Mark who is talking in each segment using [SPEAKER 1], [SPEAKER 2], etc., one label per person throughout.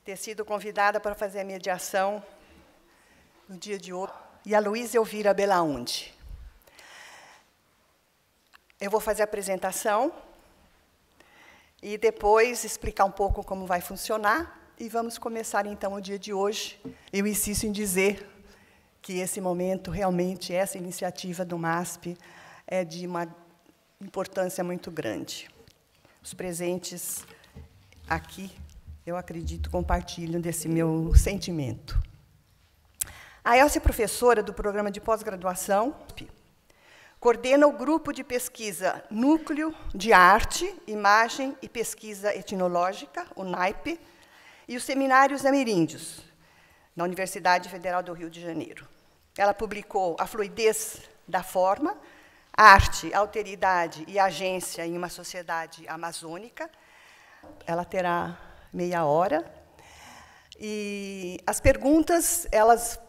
[SPEAKER 1] ter sido convidada para fazer a mediação no dia de hoje, e a Luísa Elvira Belaúnde. Eu vou fazer a apresentação e depois explicar um pouco como vai funcionar, e vamos começar, então, o dia de hoje. Eu insisto em dizer que esse momento, realmente, essa iniciativa do MASP é de uma importância muito grande. Os presentes aqui, eu acredito, compartilham desse meu sentimento. A Elsa é professora do programa de pós-graduação, coordena o grupo de pesquisa Núcleo de Arte, Imagem e Pesquisa Etnológica, o NAIP, e os seminários ameríndios, na Universidade Federal do Rio de Janeiro. Ela publicou A Fluidez da Forma, Arte, Alteridade e Agência em uma Sociedade Amazônica. Ela terá meia hora. E as perguntas, elas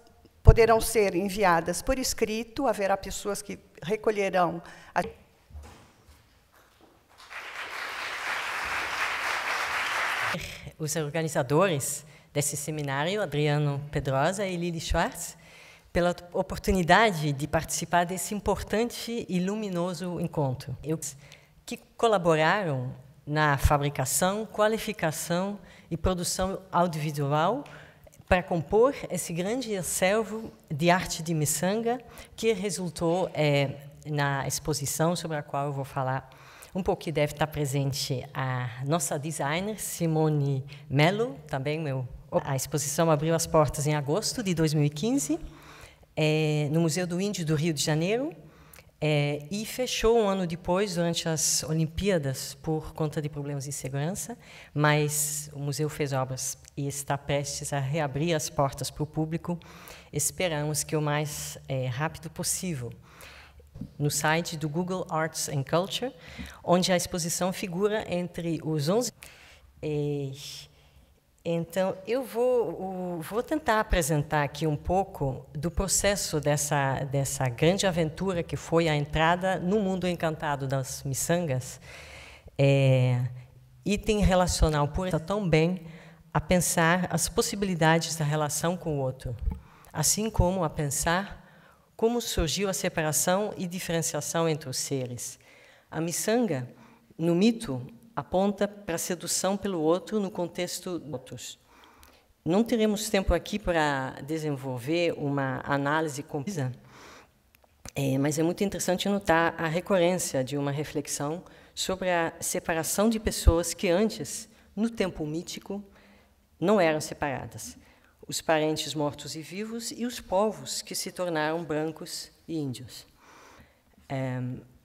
[SPEAKER 1] poderão ser enviadas por escrito, haverá pessoas que recolherão
[SPEAKER 2] os organizadores desse seminário, Adriano Pedrosa e Lili Schwartz, pela oportunidade de participar desse importante e luminoso encontro. Que colaboraram na fabricação, qualificação e produção audiovisual para compor esse grande acervo de arte de miçanga que resultou na exposição sobre a qual eu vou falar um pouco, que deve estar presente a nossa designer, Simone Mello, também a exposição abriu as portas em agosto de 2015, no Museu do Índio do Rio de Janeiro, e fechou um ano depois, durante as Olimpíadas, por conta de problemas de segurança, mas o museu fez obras e está prestes a reabrir as portas para o público. Esperamos que o mais rápido possível, no site do Google Arts and Culture, onde a exposição figura entre os 11... Então, eu vou tentar apresentar aqui um pouco do processo dessa grande aventura que foi a entrada no mundo encantado das miçangas, item relacional por também a pensar as possibilidades da relação com o outro, assim como a pensar como surgiu a separação e diferenciação entre os seres. A miçanga, no mito, aponta para a sedução pelo outro no contexto de outros. Não teremos tempo aqui para desenvolver uma análise concisa, mas é muito interessante notar a recorrência de uma reflexão sobre a separação de pessoas que antes, no tempo mítico, não eram separadas. Os parentes mortos e vivos e os povos que se tornaram brancos e índios.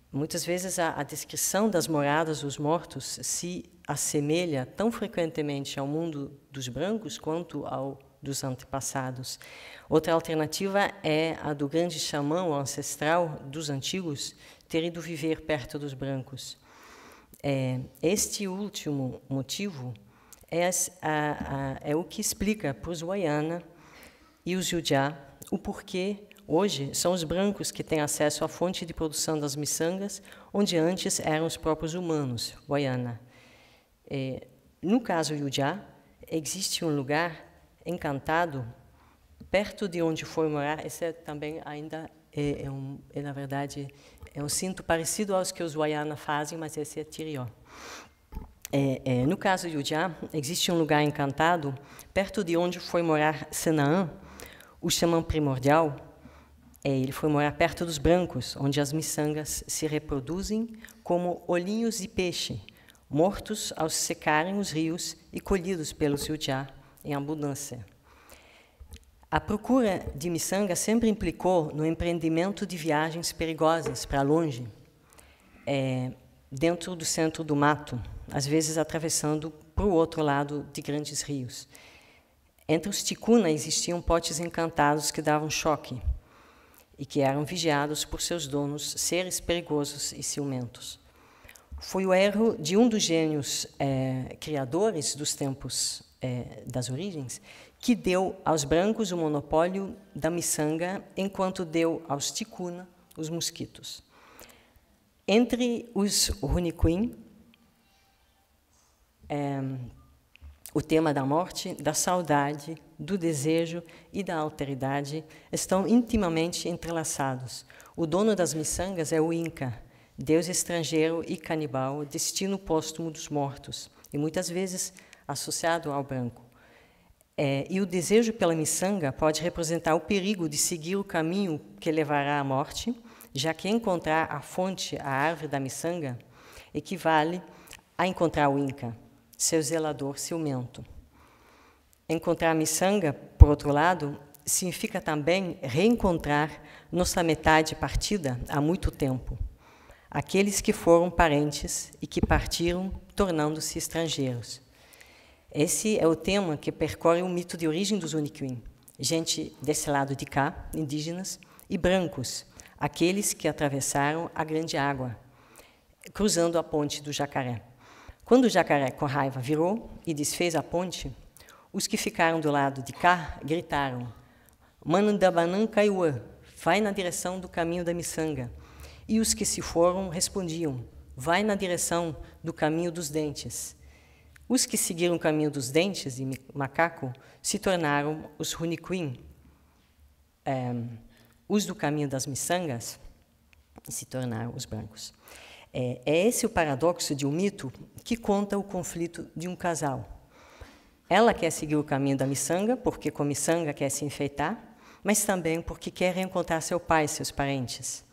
[SPEAKER 2] Muitas vezes a descrição das moradas dos mortos se assemelha tão frequentemente ao mundo dos brancos quanto ao dos antepassados. Outra alternativa é a do grande xamã ou ancestral dos antigos ter ido viver perto dos brancos. Este último motivo é o que explica para os Wayana e os Yujá o porquê hoje são os brancos que têm acesso à fonte de produção das miçangas, onde antes eram os próprios humanos, Wayana. No caso Yujá, existe um lugar encantado perto de onde foi morar. Esse também ainda na verdade, é um cinto parecido aos que os Wayana fazem, mas esse é Tirió. No caso de Yujá, existe um lugar encantado perto de onde foi morar Senaã, o xamã primordial. Ele foi morar perto dos brancos, onde as miçangas se reproduzem como olhinhos de peixe, mortos ao secarem os rios e colhidos pelos Yujá em abundância. A procura de miçanga sempre implicou no empreendimento de viagens perigosas para longe, dentro do centro do mato, às vezes atravessando para o outro lado de grandes rios. Entre os ticuna existiam potes encantados que davam choque e que eram vigiados por seus donos, seres perigosos e ciumentos. Foi o erro de um dos gênios criadores dos tempos das origens que deu aos brancos o monopólio da miçanga, enquanto deu aos ticuna os mosquitos. Entre os Runicuim, O tema da morte, da saudade, do desejo e da alteridade estão intimamente entrelaçados. O dono das miçangas é o Inca, deus estrangeiro e canibal, destino póstumo dos mortos, e muitas vezes associado ao branco. E o desejo pela miçanga pode representar o perigo de seguir o caminho que levará à morte, já que encontrar a fonte, a árvore da miçanga, equivale a encontrar o Inca, seu zelador ciumento. Encontrar a miçanga, por outro lado, significa também reencontrar nossa metade partida há muito tempo, aqueles que foram parentes e que partiram, tornando-se estrangeiros. Esse é o tema que percorre o mito de origem dos Unikwin, gente desse lado de cá, indígenas, e brancos, aqueles que atravessaram a grande água, cruzando a ponte do Jacaré. Quando o jacaré, com raiva, virou e desfez a ponte, os que ficaram do lado de cá gritaram: Manandabanan Kaiuã, vai na direção do caminho da miçanga. E os que se foram respondiam: vai na direção do caminho dos dentes. Os que seguiram o caminho dos dentes de macaco se tornaram os Runikwin. Os do caminho das miçangas se tornaram os brancos. É esse o paradoxo de um mito que conta o conflito de um casal. Ela quer seguir o caminho da miçanga, porque com miçanga quer se enfeitar, mas também porque quer reencontrar seu pai e seus parentes,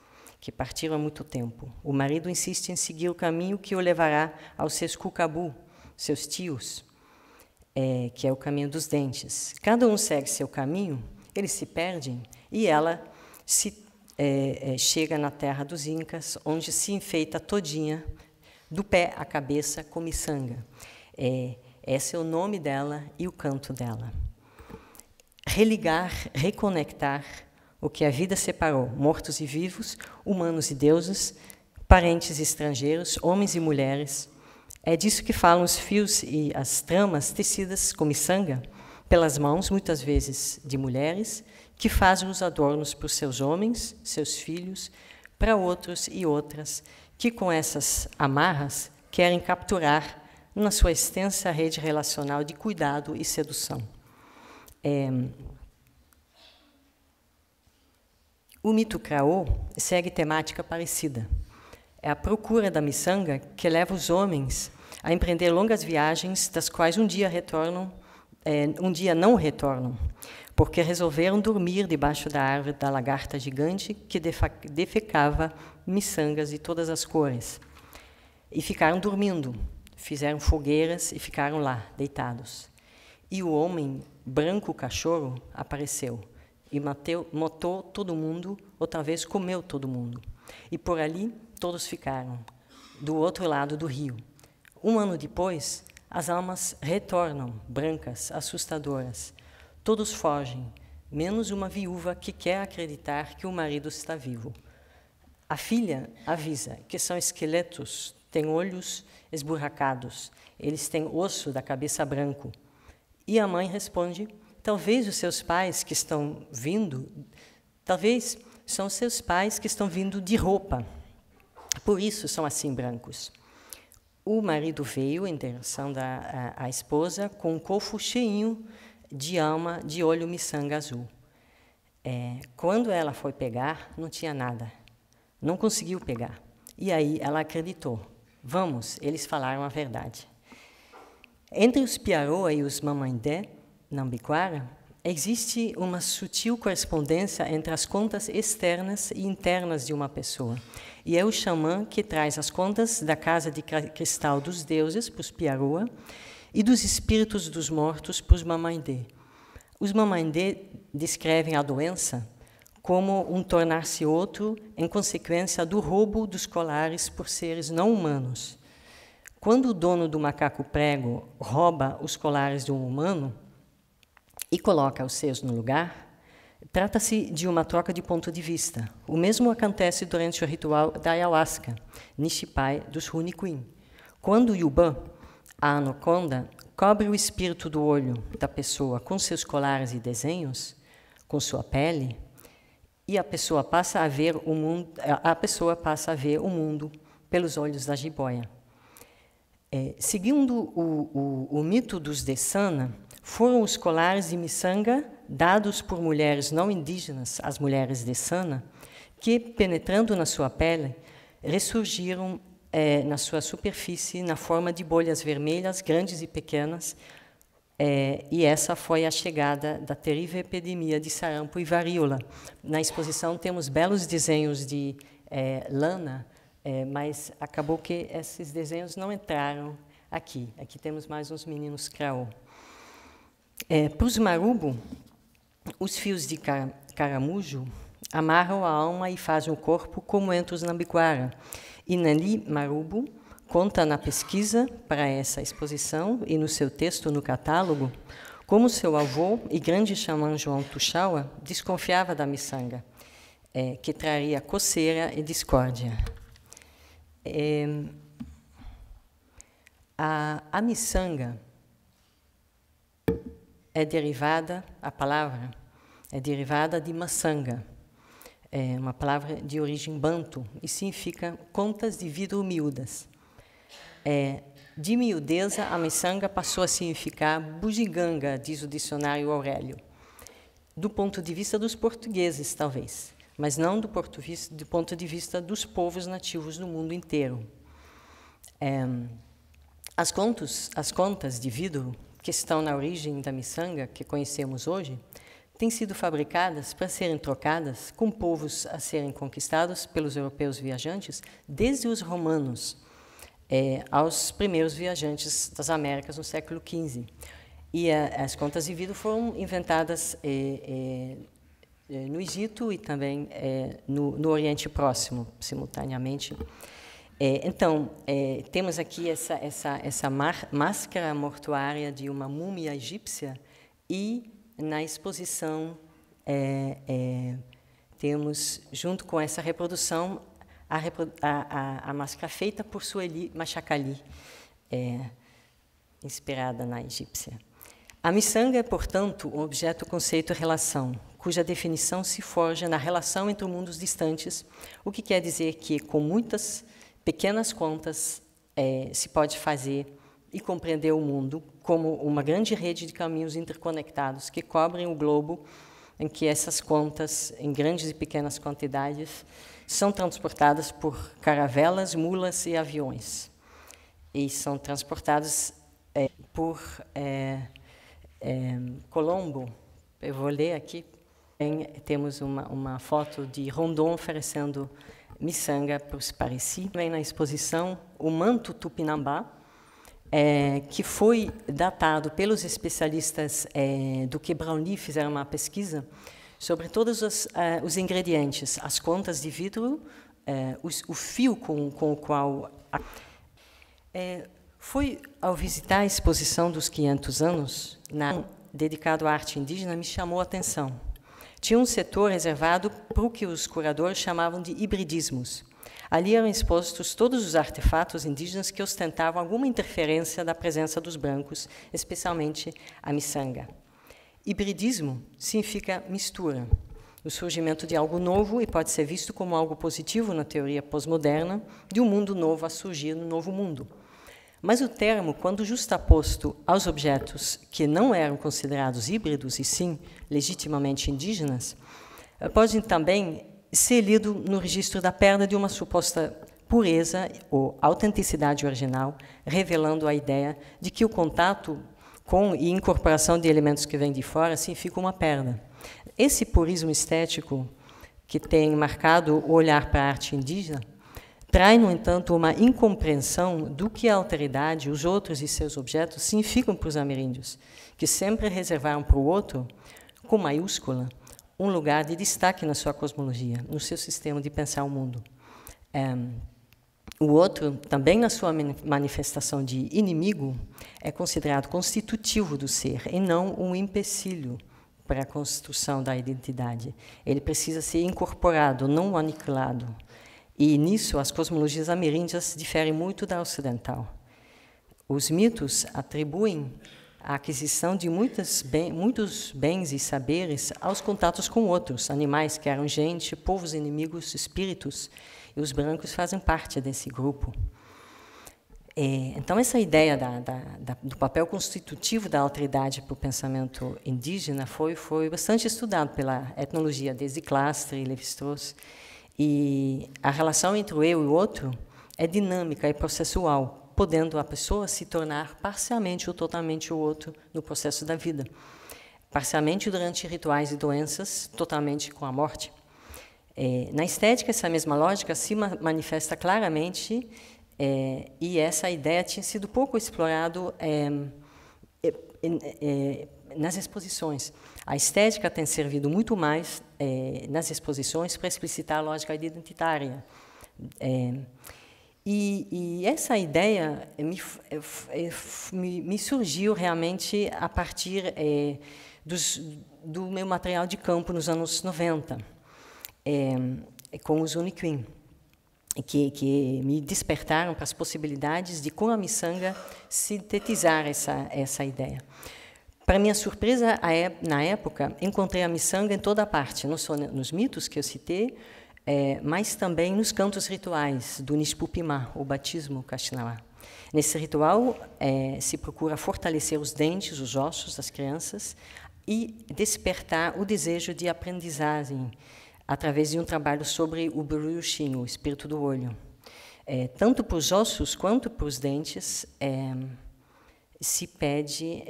[SPEAKER 2] que partiram há muito tempo. O marido insiste em seguir o caminho que o levará aos seus cucabu, seus tios, que é o caminho dos dentes. Cada um segue seu caminho, eles se perdem, e ela chega na terra dos Incas, onde se enfeita todinha, do pé à cabeça, com miçanga. Esse é o nome dela e o canto dela. Religar, reconectar o que a vida separou, mortos e vivos, humanos e deuses, parentes e estrangeiros, homens e mulheres. É disso que falam os fios e as tramas tecidas com miçanga, pelas mãos, muitas vezes, de mulheres, que fazem os adornos para os seus homens, seus filhos, para outros e outras, que com essas amarras querem capturar na sua extensa rede relacional de cuidado e sedução. O mito Kraô segue temática parecida. É a procura da miçanga que leva os homens a empreender longas viagens, das quais um dia não retornam, porque resolveram dormir debaixo da árvore da lagarta gigante que defecava miçangas de todas as cores. E ficaram dormindo, fizeram fogueiras e ficaram lá, deitados. E o homem branco cachorro apareceu e matou todo mundo, ou talvez comeu todo mundo. E por ali todos ficaram, do outro lado do rio. Um ano depois, as almas retornam, brancas, assustadoras. Todos fogem, menos uma viúva que quer acreditar que o marido está vivo. A filha avisa que são esqueletos, têm olhos esburracados, eles têm osso da cabeça branco. E a mãe responde: talvez os seus pais que estão vindo, talvez são os seus pais que estão vindo de roupa. Por isso são assim brancos. O marido veio em direção da esposa com um cofo cheinho de alma de olho miçanga azul. Quando ela foi pegar, não tinha nada. Não conseguiu pegar. E aí ela acreditou. Vamos, eles falaram a verdade. Entre os Piaroa e os Mamandé, Nambiquara, existe uma sutil correspondência entre as contas externas e internas de uma pessoa. E é o xamã que traz as contas da casa de cristal dos deuses para os Piaroa e dos espíritos dos mortos para os Mamandé. Os Mamandé descrevem a doença como um tornar-se outro em consequência do roubo dos colares por seres não humanos. Quando o dono do macaco prego rouba os colares de um humano e coloca os seus no lugar, trata-se de uma troca de ponto de vista. O mesmo acontece durante o ritual da ayahuasca, Nishipai dos Runikwin. Quando o Yubã, a anaconda, cobre o espírito do olho da pessoa com seus colares e desenhos, com sua pele, e a pessoa passa a ver o mundo pelos olhos da jiboia. Seguindo o mito dos Desana, foram os colares de miçanga dados por mulheres não indígenas, as mulheres Desana, que, penetrando na sua pele, ressurgiram na sua superfície na forma de bolhas vermelhas, grandes e pequenas, e essa foi a chegada da terrível epidemia de sarampo e varíola. Na exposição temos belos desenhos de lana, mas acabou que esses desenhos não entraram aqui. Aqui temos mais uns meninos craô. Para os marubo, os fios de caramujo amarram a alma e fazem o corpo como entre os nambiquara. E Nani Marubo conta na pesquisa para essa exposição e no seu texto no catálogo como seu avô e grande xamã João Tuxaua desconfiava da miçanga, que traria coceira e discórdia. A miçanga a palavra é derivada de maçanga, uma palavra de origem banto, e significa contas de vidro miúdas. De miudeza, a miçanga passou a significar bugiganga, diz o dicionário Aurélio, do ponto de vista dos portugueses, talvez, mas não do ponto de vista dos povos nativos do mundo inteiro. As contas de vidro que estão na origem da miçanga, que conhecemos hoje, têm sido fabricadas para serem trocadas com povos a serem conquistados pelos europeus viajantes, desde os romanos aos primeiros viajantes das Américas no século XV. E as contas de vidro foram inventadas no Egito e também no Oriente Próximo, simultaneamente. Então, temos aqui essa máscara mortuária de uma múmia egípcia e, na exposição, temos, junto com essa reprodução, a máscara feita por Sueli Machacali, inspirada na egípcia. A miçanga é, portanto, um objeto-conceito-relação, cuja definição se forja na relação entre mundos distantes, o que quer dizer que, com muitas pequenas contas, se pode fazer e compreender o mundo como uma grande rede de caminhos interconectados que cobrem o globo, em que essas contas, em grandes e pequenas quantidades, são transportadas por caravelas, mulas e aviões. E são transportadas por Colombo. Eu vou ler aqui. Temos uma foto de Rondon oferecendo miçanga para os Pareci. Vem na exposição o manto tupinambá, que foi datado pelos especialistas do que Brownlee fizeram uma pesquisa sobre todos os ingredientes, as contas de vidro, o fio com o qual... Foi ao visitar a exposição dos 500 anos, dedicado à arte indígena, me chamou a atenção. Tinha um setor reservado para o que os curadores chamavam de hibridismos. Ali eram expostos todos os artefatos indígenas que ostentavam alguma interferência da presença dos brancos, especialmente a miçanga. Hibridismo significa mistura, o surgimento de algo novo, e pode ser visto como algo positivo na teoria pós-moderna, de um mundo novo a surgir no novo mundo. Mas o termo, quando justaposto aos objetos que não eram considerados híbridos, e sim legitimamente indígenas, pode também ser lido no registro da perda de uma suposta pureza ou autenticidade original, revelando a ideia de que o contato com e incorporação de elementos que vêm de fora significa uma perda. Esse purismo estético que tem marcado o olhar para a arte indígena traz, no entanto, uma incompreensão do que a alteridade, os outros e seus objetos significam para os ameríndios, que sempre reservaram para o outro, com maiúscula, um lugar de destaque na sua cosmologia, no seu sistema de pensar o mundo. O outro, também na sua manifestação de inimigo, é considerado constitutivo do ser, e não um empecilho para a construção da identidade. Ele precisa ser incorporado, não aniquilado. E, nisso, as cosmologias ameríndias diferem muito da ocidental. Os mitos atribuem a aquisição de muitos bens e saberes aos contatos com outros, animais que eram gente, povos inimigos, espíritos, e os brancos fazem parte desse grupo. Então, essa ideia do papel constitutivo da alteridade para o pensamento indígena foi bastante estudado pela etnologia, desde Clastre e Lévi-Strauss. E a relação entre o eu e o outro é dinâmica e processual, podendo a pessoa se tornar parcialmente ou totalmente o outro no processo da vida. Parcialmente durante rituais e doenças, totalmente com a morte. Na estética, essa mesma lógica se manifesta claramente, e essa ideia tinha sido pouco explorado nas exposições. A estética tem servido muito mais nas exposições para explicitar a lógica identitária. E essa ideia me surgiu realmente a partir do meu material de campo nos anos 90, com os Uniquim, que me despertaram para as possibilidades de, com a miçanga, sintetizar essa ideia. Para minha surpresa, na época, encontrei a miçanga em toda parte, não só nos mitos que eu citei, mas também nos cantos rituais do Nishpupimá, o batismo Kaxinawa. Nesse ritual, se procura fortalecer os dentes, os ossos das crianças e despertar o desejo de aprendizagem através de um trabalho sobre o Buruyushin, o espírito do olho. Tanto para os ossos quanto para os dentes, se pede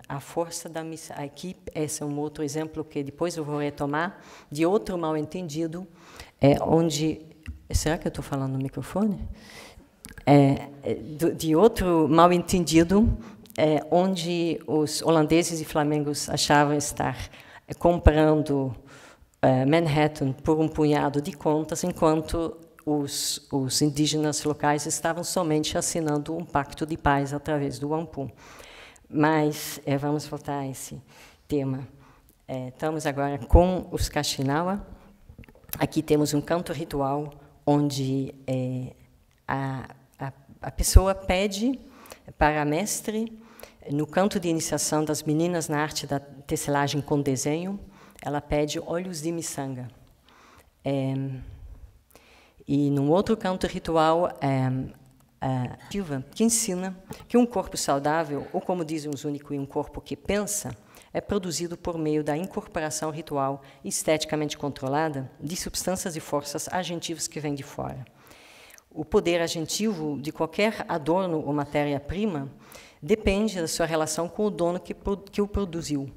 [SPEAKER 2] a força da missão. Aqui, esse é um outro exemplo que depois eu vou retomar, de outro mal-entendido, onde... Será que eu estou falando no microfone? De outro mal-entendido, onde os holandeses e flamengos achavam estar comprando Manhattan por um punhado de contas, enquanto os indígenas locais estavam somente assinando um pacto de paz através do Wampum. Mas vamos voltar a esse tema. Estamos agora com os Kaxinawa. Aqui temos um canto ritual onde a pessoa pede para a mestre, no canto de iniciação das meninas na arte da tecelagem com desenho, ela pede olhos de miçanga. E num outro canto ritual, que ensina que um corpo saudável, ou como dizem os Uniquim, um corpo que pensa, é produzido por meio da incorporação ritual esteticamente controlada de substâncias e forças agentivas que vêm de fora. O poder agentivo de qualquer adorno ou matéria-prima depende da sua relação com o dono que o produziu.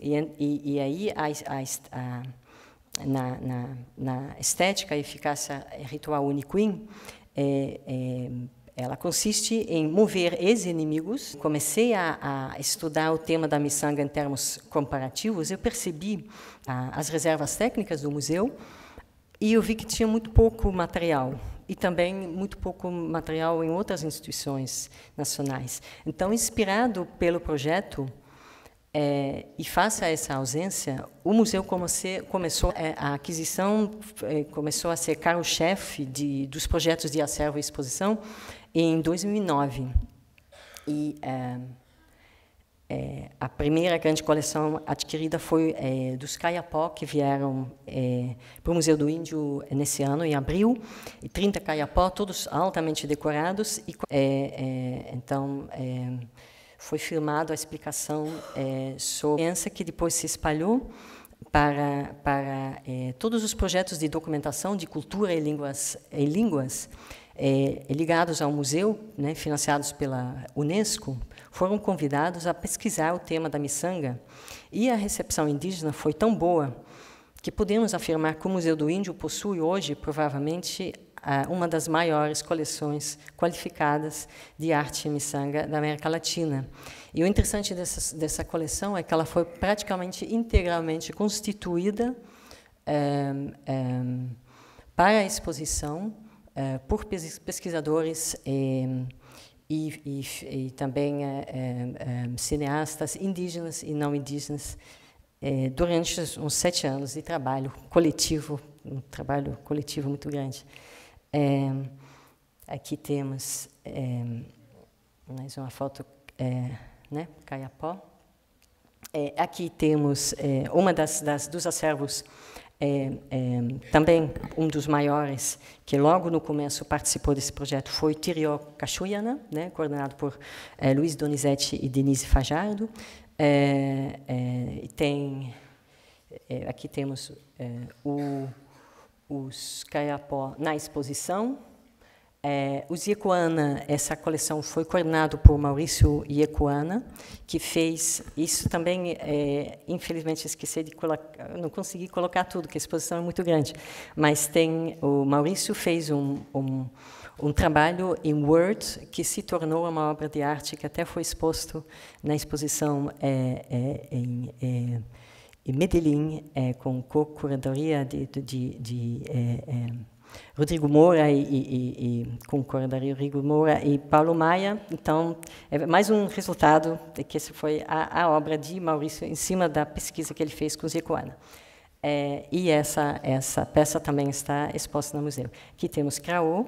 [SPEAKER 2] E aí, na estética, a eficácia ritual Uniquim, ela consiste em mover ex-inimigos. Comecei a estudar o tema da miçanga em termos comparativos, eu percebi as reservas técnicas do museu e eu vi que tinha muito pouco material, e também muito pouco material em outras instituições nacionais. Então, inspirado pelo projeto, e face a essa ausência, o museu começou a aquisição, começou a ser carro-chefe dos projetos de acervo e exposição em 2009. E a primeira grande coleção adquirida foi dos Kayapó, que vieram para o Museu do Índio nesse ano, em abril, e 30 Kayapó, todos altamente decorados. E, então, foi filmado a explicação sobre a ciência que depois se espalhou para todos os projetos de documentação de cultura e línguas ligados ao museu, né, financiados pela Unesco, foram convidados a pesquisar o tema da miçanga, e a recepção indígena foi tão boa que podemos afirmar que o Museu do Índio possui hoje, provavelmente, uma das maiores coleções qualificadas de arte miçanga da América Latina. E o interessante dessa coleção é que ela foi praticamente integralmente constituída para a exposição por pesquisadores e também cineastas indígenas e não indígenas durante uns 7 anos de trabalho coletivo, um trabalho coletivo muito grande. Aqui temos mais uma foto, né, Kayapó. Aqui temos uma dos acervos também um dos maiores, que logo no começo participou desse projeto, foi Tirió Cachoiana, né, coordenado por Luiz Donizete e Denise Fajardo. Aqui temos os Caiapó na exposição. Os Iecoana, essa coleção foi coordenada por Maurício Iecoana, que fez isso também. Infelizmente, esqueci de colocar, não consegui colocar tudo, porque a exposição é muito grande. Mas o Maurício fez um trabalho em Word que se tornou uma obra de arte que até foi exposto na exposição em Medellín, com co-curadoria de Rodrigo Moura e com curadoria Rodrigo Moura e Paulo Maia. Então, é mais um resultado de que essa foi a obra de Maurício em cima da pesquisa que ele fez com os Iecoana. E essa peça também está exposta no museu. Aqui temos Craô,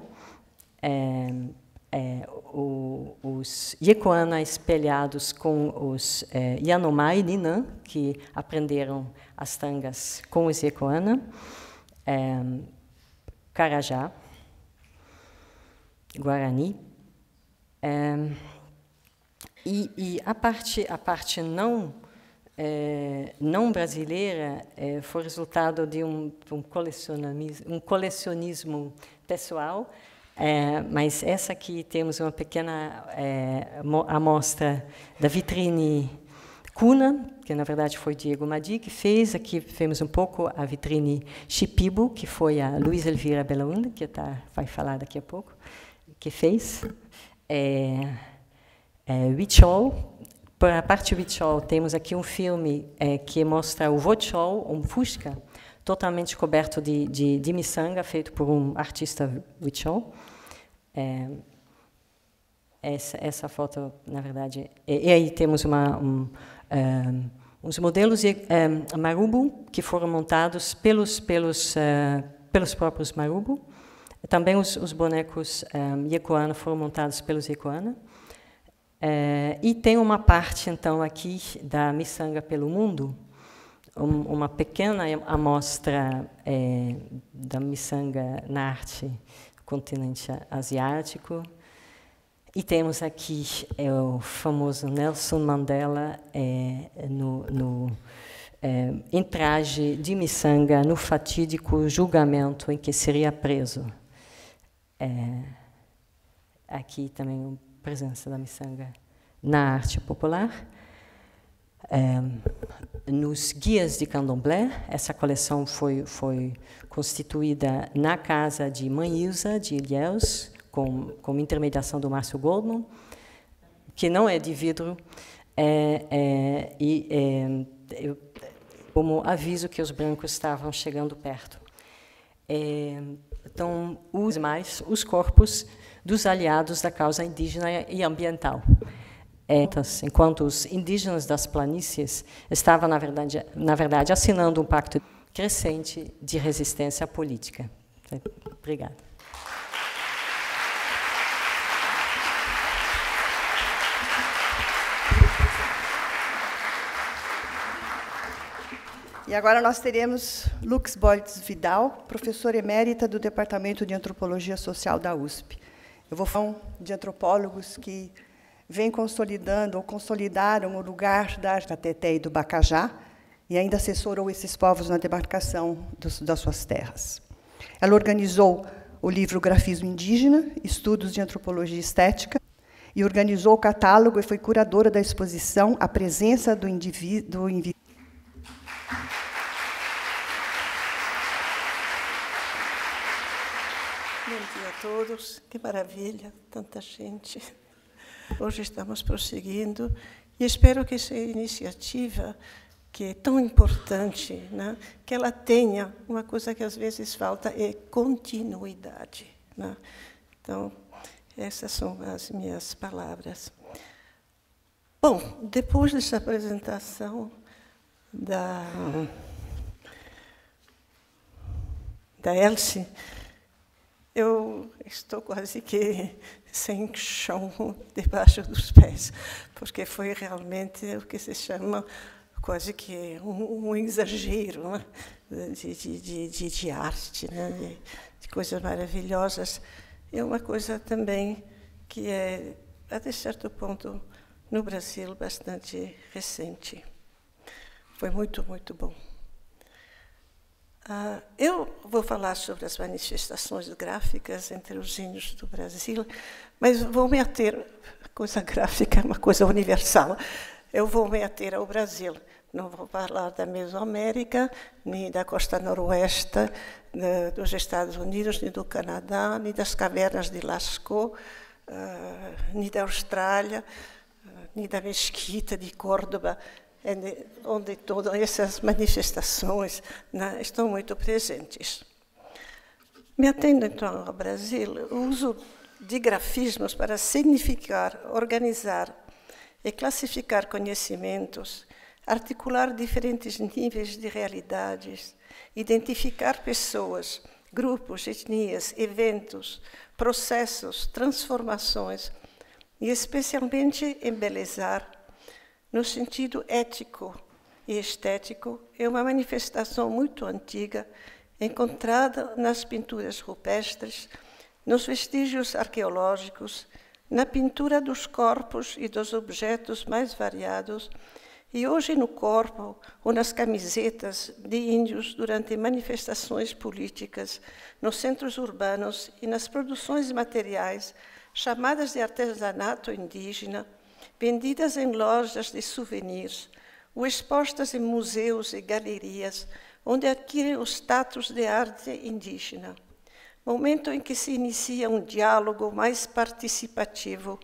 [SPEAKER 2] os Iecoana espelhados com os Yanomai e Ninã, que aprenderam as tangas com os Iecoana, Carajá, Guarani, e a parte não brasileira foi resultado de um colecionismo pessoal. Mas essa aqui temos uma pequena amostra da vitrine Cuna, que na verdade foi Diego Madi que fez. Aqui vemos um pouco a vitrine Chipibo, que foi a Luiz Elvira Belaúnde, que vai falar daqui a pouco, que fez. Huichol. Para a parte Huichol, temos aqui um filme que mostra o Huichol, um Fusca, totalmente coberto de miçanga, feito por um artista Huichol. Essa foto, na verdade... E aí temos uns modelos Marubo, que foram montados pelos próprios Marubo. Também os bonecos Iecoana foram montados pelos Iecoana. E tem uma parte, então, aqui da miçanga pelo mundo, uma pequena amostra da miçanga na arte do continente asiático. E temos aqui o famoso Nelson Mandela em traje de miçanga no fatídico julgamento em que seria preso. Aqui também a presença da miçanga na arte popular. Nos guias de candomblé, essa coleção foi constituída na casa de Mãe Ilza, de Ilhéus, com intermediação do Márcio Goldman, que não é de vidro, como aviso que os brancos estavam chegando perto. Então, os corpos dos aliados da causa indígena e ambiental. Enquanto os indígenas das planícies estavam, na verdade, assinando um pacto crescente de resistência política. Obrigada.
[SPEAKER 1] E agora nós teremos Lux Borges Vidal, professora emérita do Departamento de Antropologia Social da USP. Eu vou falar de antropólogos que vêm consolidando ou consolidaram o lugar da Cateté e do Bacajá e ainda assessorou esses povos na demarcação das suas terras. Ela organizou o livro Grafismo Indígena, Estudos de Antropologia Estética, e organizou o catálogo e foi curadora da exposição A Presença do Indivíduo.
[SPEAKER 3] Bom dia a todos, que maravilha, tanta gente. Hoje estamos prosseguindo e espero que essa iniciativa, que é tão importante, né, que ela tenha uma coisa que às vezes falta, é continuidade. Né? Então, essas são as minhas palavras. Bom, depois dessa apresentação da Elsie, eu estou quase que sem chão debaixo dos pés, porque foi realmente o que se chama quase que um exagero, né, de arte, né? De coisas maravilhosas. É uma coisa também que é, até certo ponto, no Brasil, bastante recente. Foi muito, muito bom. Eu vou falar sobre as manifestações gráficas entre os índios do Brasil, mas vou me ater, coisa gráfica é uma coisa universal, eu vou me ater ao Brasil. Não vou falar da Mesoamérica, nem da costa noroeste dos Estados Unidos, nem do Canadá, nem das cavernas de Lascaux, nem da Austrália, nem da Mesquita de Córdoba, onde todas essas manifestações estão muito presentes. Me atendo, então, ao Brasil, o uso de grafismos para significar, organizar e classificar conhecimentos, articular diferentes níveis de realidades, identificar pessoas, grupos, etnias, eventos, processos, transformações e, especialmente, embelezar, no sentido ético e estético, é uma manifestação muito antiga, encontrada nas pinturas rupestres, nos vestígios arqueológicos, na pintura dos corpos e dos objetos mais variados, e hoje no corpo ou nas camisetas de índios durante manifestações políticas, nos centros urbanos e nas produções materiais chamadas de artesanato indígena, vendidas em lojas de souvenirs ou expostas em museus e galerias, onde adquirem o status de arte indígena. Momento em que se inicia um diálogo mais participativo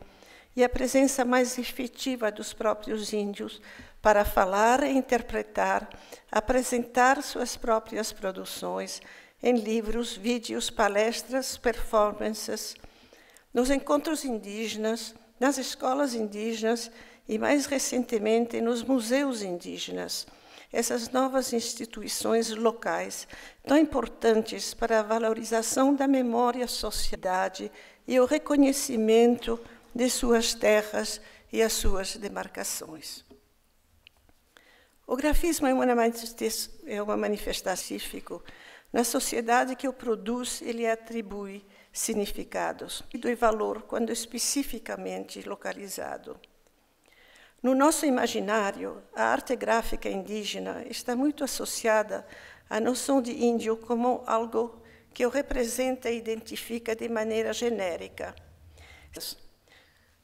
[SPEAKER 3] e a presença mais efetiva dos próprios índios para falar e interpretar, apresentar suas próprias produções em livros, vídeos, palestras, performances, nos encontros indígenas, nas escolas indígenas e, mais recentemente, nos museus indígenas, essas novas instituições locais, tão importantes para a valorização da memória sociedade e o reconhecimento de suas terras e as suas demarcações. O grafismo é uma manifestação específica. Na sociedade que o produz, ele atribui significados e valor quando especificamente localizado. No nosso imaginário, a arte gráfica indígena está muito associada à noção de índio como algo que o representa e identifica de maneira genérica.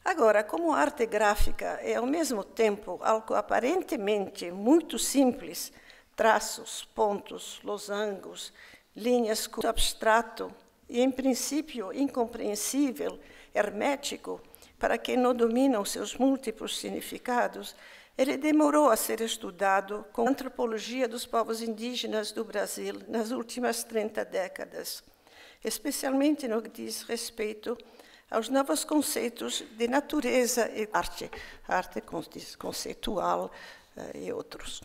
[SPEAKER 3] Agora, como a arte gráfica é, ao mesmo tempo, algo aparentemente muito simples, traços, pontos, losangos, linhas com abstrato e, em princípio, incompreensível, hermético, para quem não domina os seus múltiplos significados, ele demorou a ser estudado com a antropologia dos povos indígenas do Brasil nas últimas 30 décadas, especialmente no que diz respeito aos novos conceitos de natureza e arte conceitual e outros.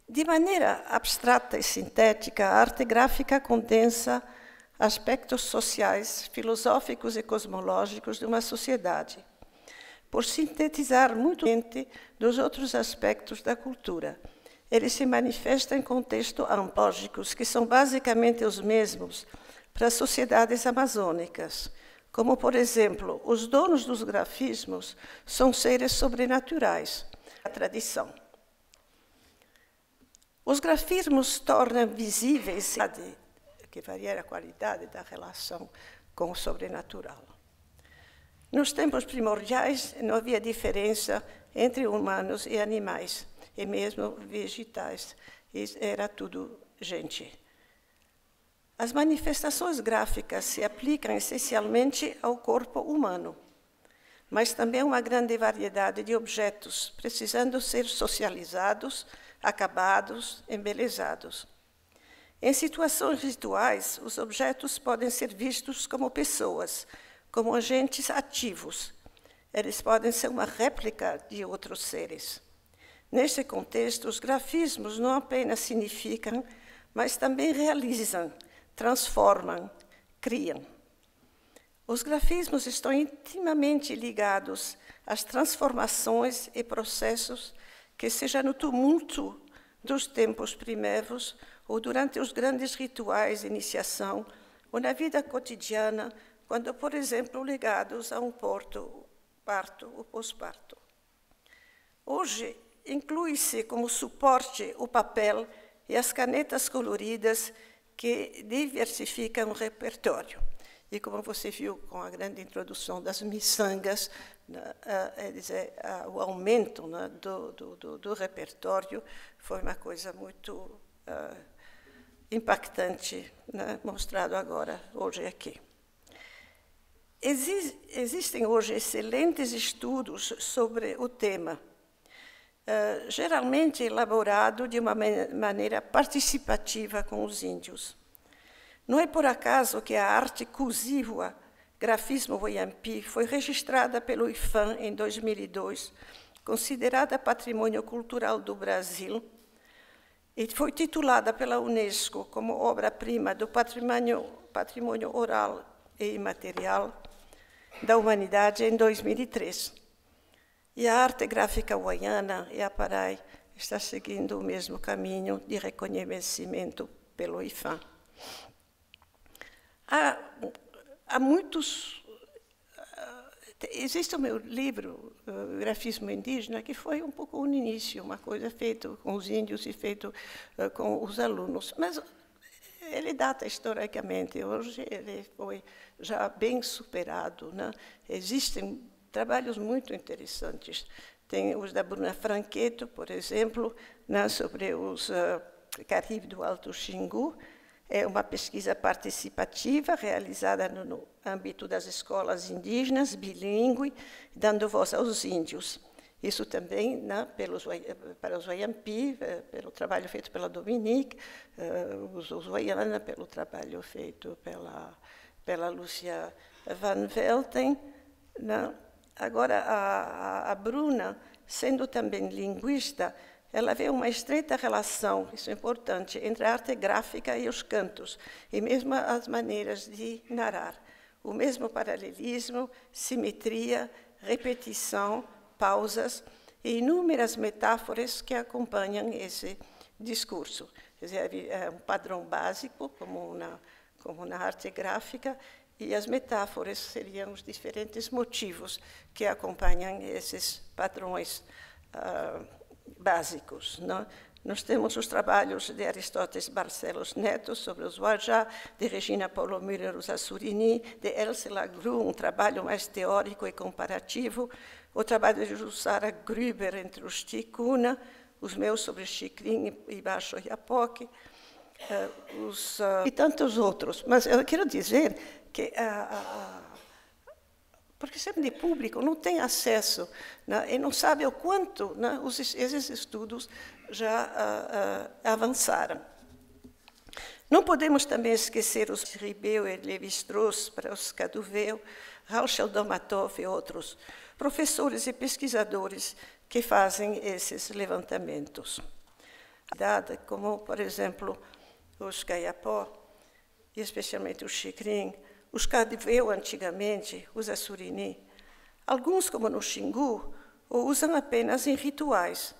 [SPEAKER 3] De maneira abstrata e sintética, a arte gráfica condensa aspectos sociais, filosóficos e cosmológicos de uma sociedade, por sintetizar muito dos outros aspectos da cultura. Ele se manifesta em contextos antropológicos, que são basicamente os mesmos para as sociedades amazônicas, como, por exemplo, os donos dos grafismos são seres sobrenaturais, a tradição. Os grafismos tornam visíveis que varia a qualidade da relação com o sobrenatural. Nos tempos primordiais, não havia diferença entre humanos e animais, e mesmo vegetais. Era tudo gente. As manifestações gráficas se aplicam essencialmente ao corpo humano, mas também a uma grande variedade de objetos, precisando ser socializados, acabados, embelezados. Em situações rituais, os objetos podem ser vistos como pessoas, como agentes ativos. Eles podem ser uma réplica de outros seres. Neste contexto, os grafismos não apenas significam, mas também realizam, transformam, criam. Os grafismos estão intimamente ligados às transformações e processos que, seja no tumulto dos tempos primeiros ou durante os grandes rituais de iniciação, ou na vida cotidiana, quando, por exemplo, ligados a um parto ou pós-parto. Hoje, inclui-se como suporte o papel e as canetas coloridas que diversificam o repertório. E como você viu com a grande introdução das miçangas, o aumento do repertório foi uma coisa muito impactante, mostrado agora, hoje aqui. Existem hoje excelentes estudos sobre o tema, geralmente elaborado de uma maneira participativa com os índios. Não é por acaso que a arte cursiva Grafismo Wayampi foi registrada pelo IFAM em 2002, considerada Patrimônio Cultural do Brasil, e foi titulada pela Unesco como obra-prima do patrimônio oral e imaterial da humanidade em 2003. E a arte gráfica hawaiana e a Parai está seguindo o mesmo caminho de reconhecimento pelo IFAM. Há muitos... Existe o meu livro, Grafismo Indígena, que foi um pouco um início, uma coisa feita com os índios e feito com os alunos. Mas ele data historicamente, hoje ele foi já bem superado. Né? Existem trabalhos muito interessantes. Tem os da Bruna Franqueto, por exemplo, né, sobre os Caribe do Alto Xingu. É uma pesquisa participativa realizada no âmbito das escolas indígenas, bilíngue, dando voz aos índios. Isso também, né, para os Wayampi, pelo trabalho feito pela Dominique, os Wayana, pelo trabalho feito pela Lúcia Van Velten. Né? Agora, a Bruna, sendo também linguista, ela vê uma estreita relação, isso é importante, entre a arte gráfica e os cantos, e mesmo as maneiras de narrar. O mesmo paralelismo, simetria, repetição, pausas e inúmeras metáforas que acompanham esse discurso. Quer dizer, é um padrão básico, como na arte gráfica, e as metáforas seriam os diferentes motivos que acompanham esses padrões básicos. Não? Nós temos os trabalhos de Aristóteles Barcelos Neto sobre os Wajá, de Regina Paulo Müller, os Assurini, de Else Lagru, um trabalho mais teórico e comparativo, o trabalho de Jussara Gruber entre os Ticuna, os meus sobre Xicrim e Baixo Iapoque, e tantos outros. Mas eu quero dizer que porque sempre de público não tem acesso, né, e não sabe o quanto, né, esses estudos já avançaram. Não podemos também esquecer os Ribeu e Lévi-Strauss, para os Caduveu, Raul Sheldon-Matov e outros professores e pesquisadores que fazem esses levantamentos. Como, por exemplo, os Gaiapó, e especialmente os Xicrim, os Caduveu antigamente, os Assurini. Alguns, como no Xingu, o usam apenas em rituais,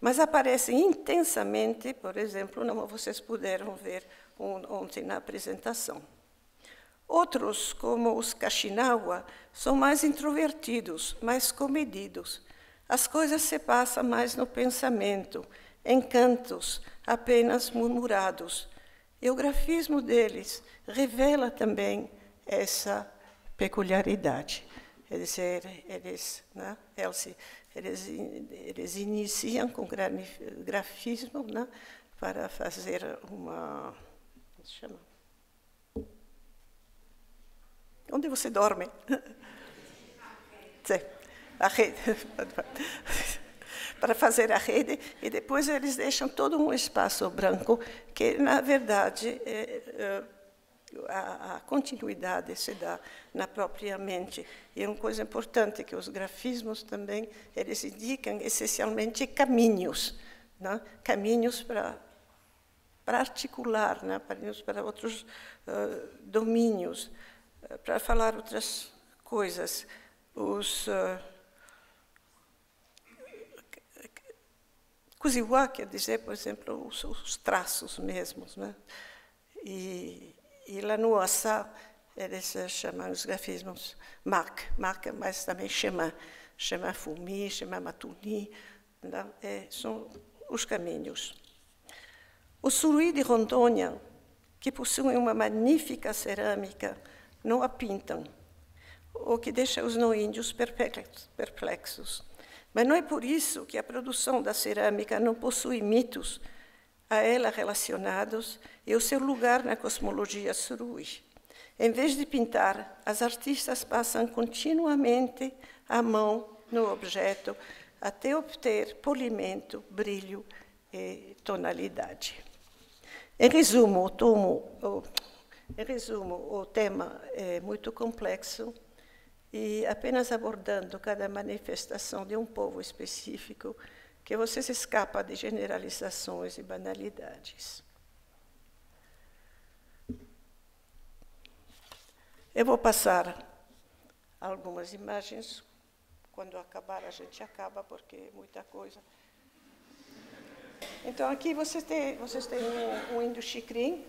[SPEAKER 3] mas aparecem intensamente, por exemplo, como vocês puderam ver ontem na apresentação. Outros, como os Kaxinawa, são mais introvertidos, mais comedidos. As coisas se passam mais no pensamento, em cantos, apenas murmurados. E o grafismo deles revela também essa peculiaridade. Quer dizer, eles iniciam com grafismo, né, para fazer uma... Como se chama? Onde você dorme? Sim, a rede. Para fazer a rede, e depois eles deixam todo um espaço branco, que, na verdade, a continuidade se dá na própria mente. E é uma coisa importante que os grafismos também, eles indicam essencialmente caminhos, né? Caminhos para articular, né? Para outros domínios, para falar outras coisas. Kuziwa quer dizer, por exemplo, os traços mesmos, né? E lá no Assá, eles chamam os grafismos marca, mas também chemin Fumi, chemin Matuni, né? São os caminhos. Os Suruí de Rondônia, que possuem uma magnífica cerâmica, não a pintam, o que deixa os não-índios perplexos. Mas não é por isso que a produção da cerâmica não possui mitos a ela relacionados e o seu lugar na cosmologia Suruí. Em vez de pintar, as artistas passam continuamente a mão no objeto até obter polimento, brilho e tonalidade. Em resumo, o tema é muito complexo e apenas abordando cada manifestação de um povo específico que você se escapa de generalizações e banalidades. Eu vou passar algumas imagens. Quando acabar, a gente acaba, porque é muita coisa. Então, aqui vocês têm um índio xicrim.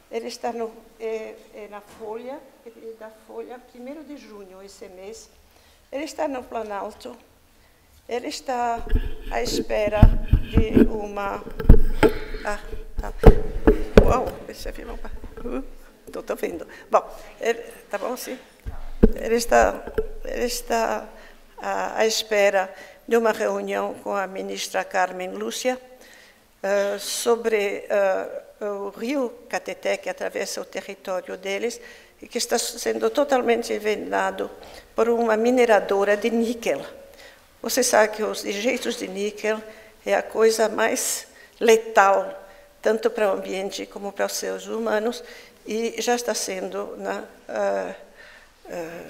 [SPEAKER 3] Ele está na folha, da folha, 1º de junho, esse mês. Ele está no Planalto. Ele está à espera de uma... Uau, esse é filme. Estou vendo. Bom, tá bom assim? Ele está à espera de uma reunião com a ministra Carmen Lúcia sobre o rio Cateté, que atravessa o território deles e que está sendo totalmente envenenado por uma mineradora de níquel. Você sabe que os dejeitos de níquel é a coisa mais letal, tanto para o ambiente como para os seres humanos, e já está sendo,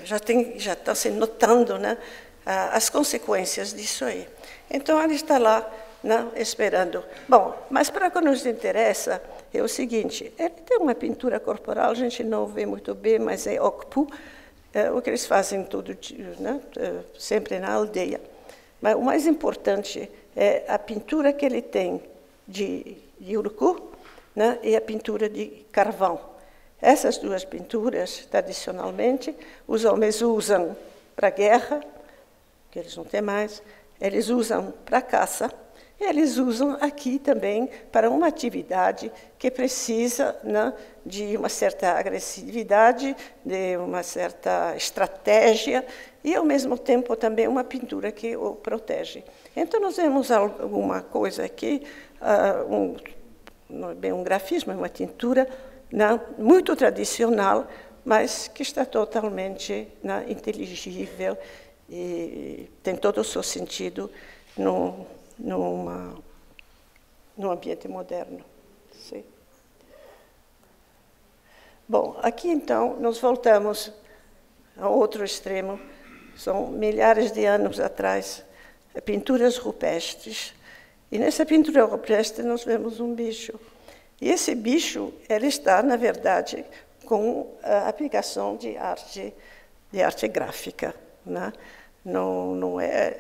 [SPEAKER 3] já está se notando, né, as consequências disso aí. Então, ele está lá, né, esperando. Bom, mas para o que nos interessa é o seguinte, ele tem uma pintura corporal, a gente não vê muito bem, mas é okpu, o que eles fazem todo dia, né, sempre na aldeia. Mas o mais importante é a pintura que ele tem de urucu, né, e a pintura de carvão. Essas duas pinturas, tradicionalmente, os homens usam para a guerra, que eles não têm mais, eles usam para a caça, e eles usam aqui também para uma atividade que precisa, né, de uma certa agressividade, de uma certa estratégia, e, ao mesmo tempo, também uma pintura que o protege. Então, nós vemos alguma coisa aqui, não é bem um grafismo, é uma tintura, né, muito tradicional, mas que está totalmente, né, inteligível e tem todo o seu sentido no ambiente moderno. Sim. Bom, aqui então nós voltamos ao outro extremo. São milhares de anos atrás, pinturas rupestres. E nessa pintura rupestre nós vemos um bicho. E esse bicho, ele está, na verdade, com a aplicação de arte gráfica, né? Não é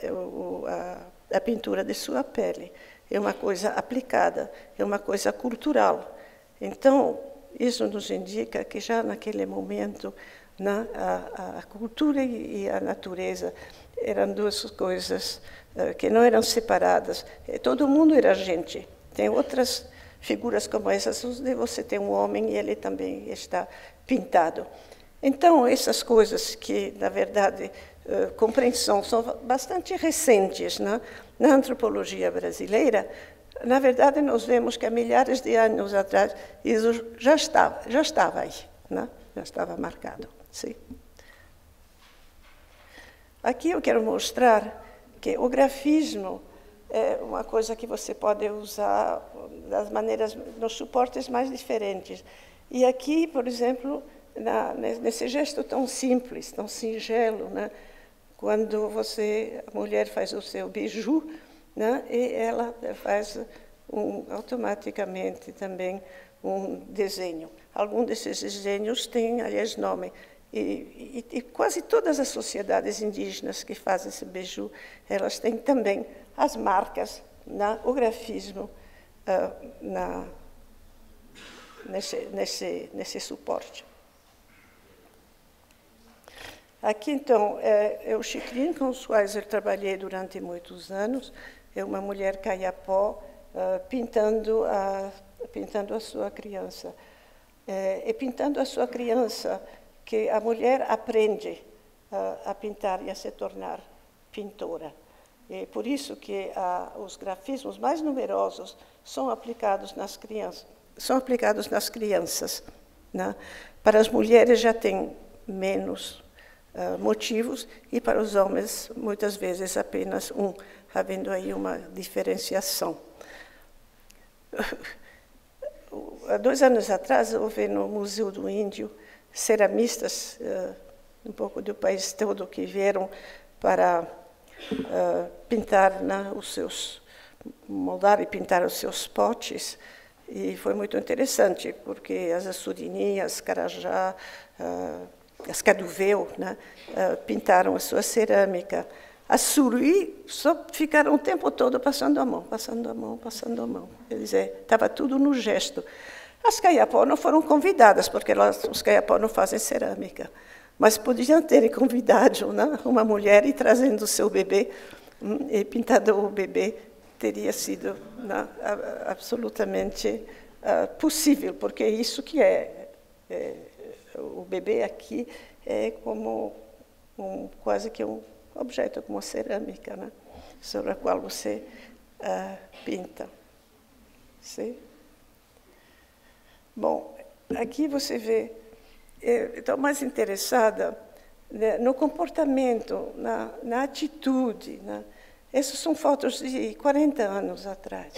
[SPEAKER 3] a pintura de sua pele, é uma coisa aplicada, é uma coisa cultural. Então, isso nos indica que já naquele momento, né, a cultura e a natureza eram duas coisas que não eram separadas. Todo mundo era gente. Tem outras figuras como essas, onde você tem um homem e ele também está pintado. Então, essas coisas que, na verdade, compreensão são bastante recentes, né? Na antropologia brasileira, na verdade, nós vemos que há milhares de anos atrás isso já estava aí, né? Já estava marcado. Sim. Aqui eu quero mostrar que o grafismo é uma coisa que você pode usar das maneiras, nos suportes mais diferentes. E aqui, por exemplo, nesse gesto tão simples, tão singelo, né? Quando a mulher faz o seu biju, né? E ela faz automaticamente também um desenho. Alguns desses desenhos têm, aliás, nome. E quase todas as sociedades indígenas que fazem esse biju, elas têm também as marcas o grafismo nesse suporte. Aqui, então, é o Chicrin, com os quais eu trabalhei durante muitos anos. É uma mulher caiapó pintando a sua criança. E pintando a sua criança, que a mulher aprende a pintar e a se tornar pintora. É por isso que os grafismos mais numerosos são aplicados nas crianças. Né? Para as mulheres já tem menos motivos, e para os homens, muitas vezes, apenas um, havendo aí uma diferenciação. Há 2 anos atrás, houve no Museu do Índio ceramistas, um pouco do país todo, que vieram para pintar, né, moldar e pintar os seus potes, e foi muito interessante, porque as açurininhas, carajá, as caduveu, né, pintaram a sua cerâmica. As suruí só ficaram o tempo todo passando a mão, passando a mão, passando a mão. Quer dizer, estava tudo no gesto. As caiapó não foram convidadas, porque os caiapó não fazem cerâmica. Mas podiam ter convidado, né, uma mulher e trazendo o seu bebê, e pintado o bebê, teria sido, né, absolutamente possível, porque é isso que o bebê aqui é como quase que um objeto, como cerâmica, né, sobre a qual você pinta. Sim? Bom, aqui você vê, estou mais interessada, né, no comportamento, na atitude. Né? Essas são fotos de 40 anos atrás.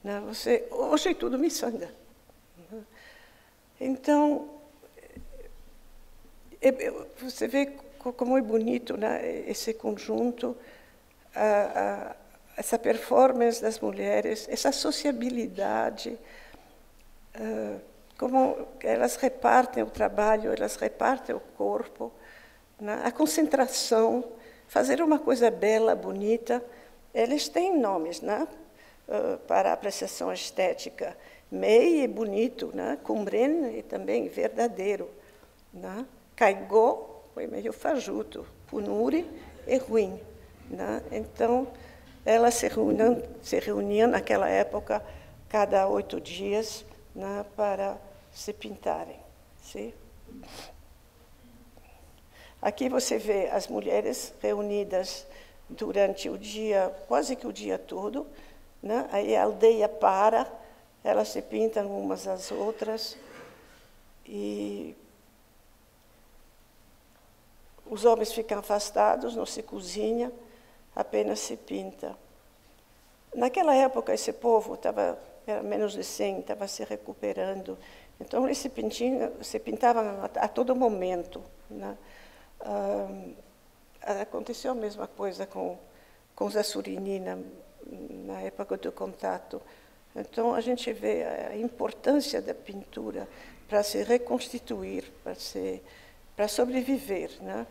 [SPEAKER 3] Né? Hoje tudo miçanga. Então, você vê como é bonito, né, esse conjunto, essa performance das mulheres, essa sociabilidade, como elas repartem o trabalho, elas repartem o corpo, né, a concentração, fazer uma coisa bela, bonita. Eles têm nomes, né, para a apreciação estética. Mei é bonito, né, Cumbren é também verdadeiro, né? Caigó foi meio fajuto, Punuri é ruim. Né? Então, elas se reuniam naquela época, cada 8 dias, né, para se pintarem. Sim? Aqui você vê as mulheres reunidas durante o dia, quase que o dia todo. Né? Aí a aldeia para, elas se pintam umas às outras, e os homens ficam afastados, não se cozinha, apenas se pinta. Naquela época, esse povo era menos de 100, estava se recuperando. Então, eles se pintavam a todo momento. Né? Aconteceu a mesma coisa com os Assurini na época do contato. Então, a gente vê a importância da pintura para se reconstituir, para sobreviver. Né?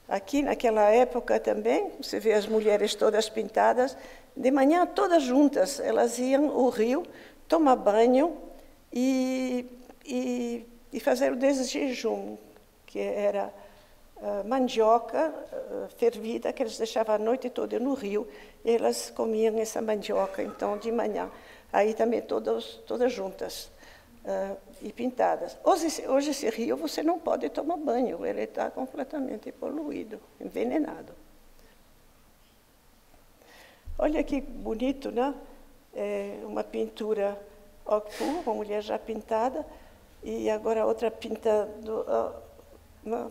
[SPEAKER 3] Aqui, naquela época também, você vê as mulheres todas pintadas, de manhã todas juntas, elas iam ao rio, tomar banho e fazer o desjejum, que era mandioca fervida, que eles deixavam a noite toda no rio, e elas comiam essa mandioca, então, de manhã. Aí também todas juntas. E pintadas. Hoje esse rio você não pode tomar banho, ele está completamente poluído, envenenado. Olha que bonito, né? Uma pintura Ocpu, uma mulher já pintada, e agora outra pintando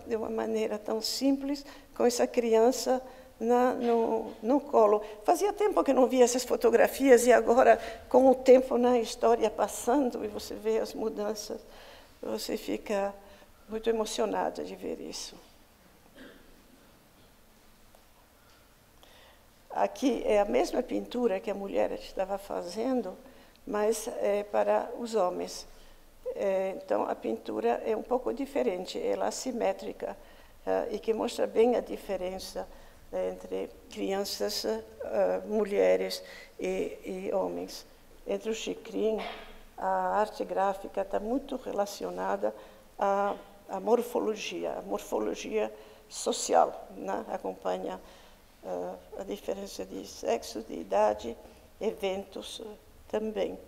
[SPEAKER 3] de uma maneira tão simples, com essa criança no colo. Fazia tempo que não via essas fotografias, e agora, com o tempo, na história passando, e você vê as mudanças, você fica muito emocionada de ver isso. Aqui é a mesma pintura que a mulher estava fazendo, mas é para os homens. Então, a pintura é um pouco diferente, ela é assimétrica, e que mostra bem a diferença entre crianças, mulheres e homens. Entre o Xikrin, a arte gráfica está muito relacionada à morfologia social, né? Acompanha a diferença de sexo, de idade, eventos também.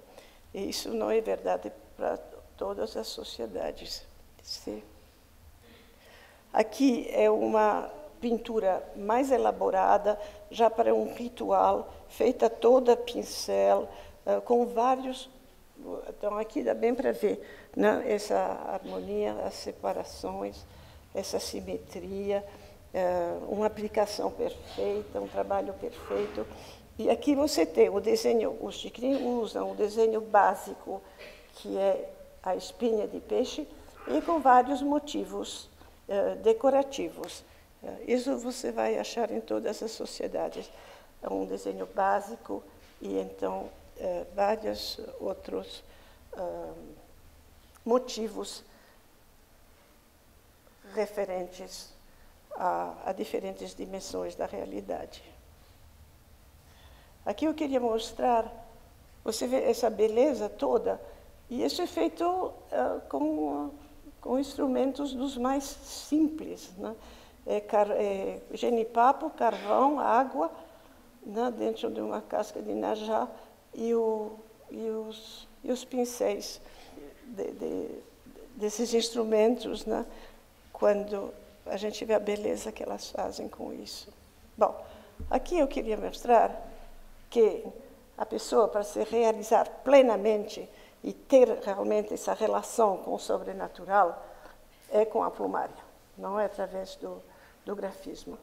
[SPEAKER 3] E isso não é verdade para todas as sociedades. Sim. Aqui é uma pintura mais elaborada, já para um ritual, feita toda a pincel, com vários... Então, aqui dá bem para ver, né? Essa harmonia, as separações, essa simetria, uma aplicação perfeita, um trabalho perfeito. E aqui você tem o desenho, os Xikrin usam o desenho básico, que é a espinha de peixe, e com vários motivos decorativos. Isso você vai achar em todas as sociedades. É um desenho básico e, então, vários outros motivos referentes a diferentes dimensões da realidade. Aqui eu queria mostrar, você vê essa beleza toda, e isso é feito com instrumentos dos mais simples, né? Genipapo, carvão, água, né? Dentro de uma casca de inajá, e os pincéis desses instrumentos, né? Quando a gente vê a beleza que elas fazem com isso. Bom, aqui eu queria mostrar que a pessoa, para se realizar plenamente e ter realmente essa relação com o sobrenatural, é com a plumária, não é através do grafismo.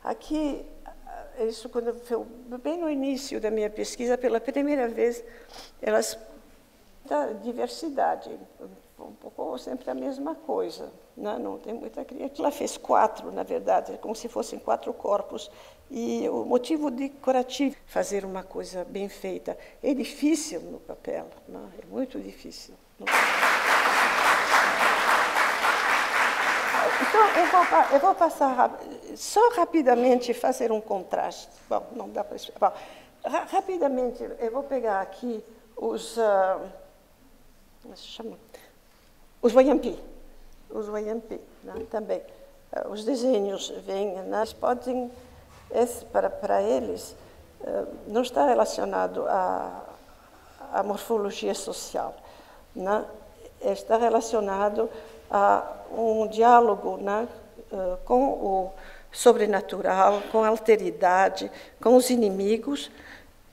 [SPEAKER 3] Aqui, isso quando foi bem no início da minha pesquisa, pela primeira vez, da diversidade, um pouco sempre a mesma coisa, né? Não tem muita criatividade. Ela fez 4, na verdade, como se fossem 4 corpos, e o motivo decorativo, fazer uma coisa bem feita, é difícil no papel, né? É muito difícil. Então, eu vou passar só rapidamente fazer um contraste. Bom, não dá para explicar. Bom, rapidamente, eu vou pegar aqui os... como se chama? Os Wayampi. Os Wayampi, né? Também. Os desenhos vêm, né? Podem, para eles, não está relacionado à morfologia social, né? Está relacionado a um diálogo, né? Com o sobrenatural, com a alteridade, com os inimigos.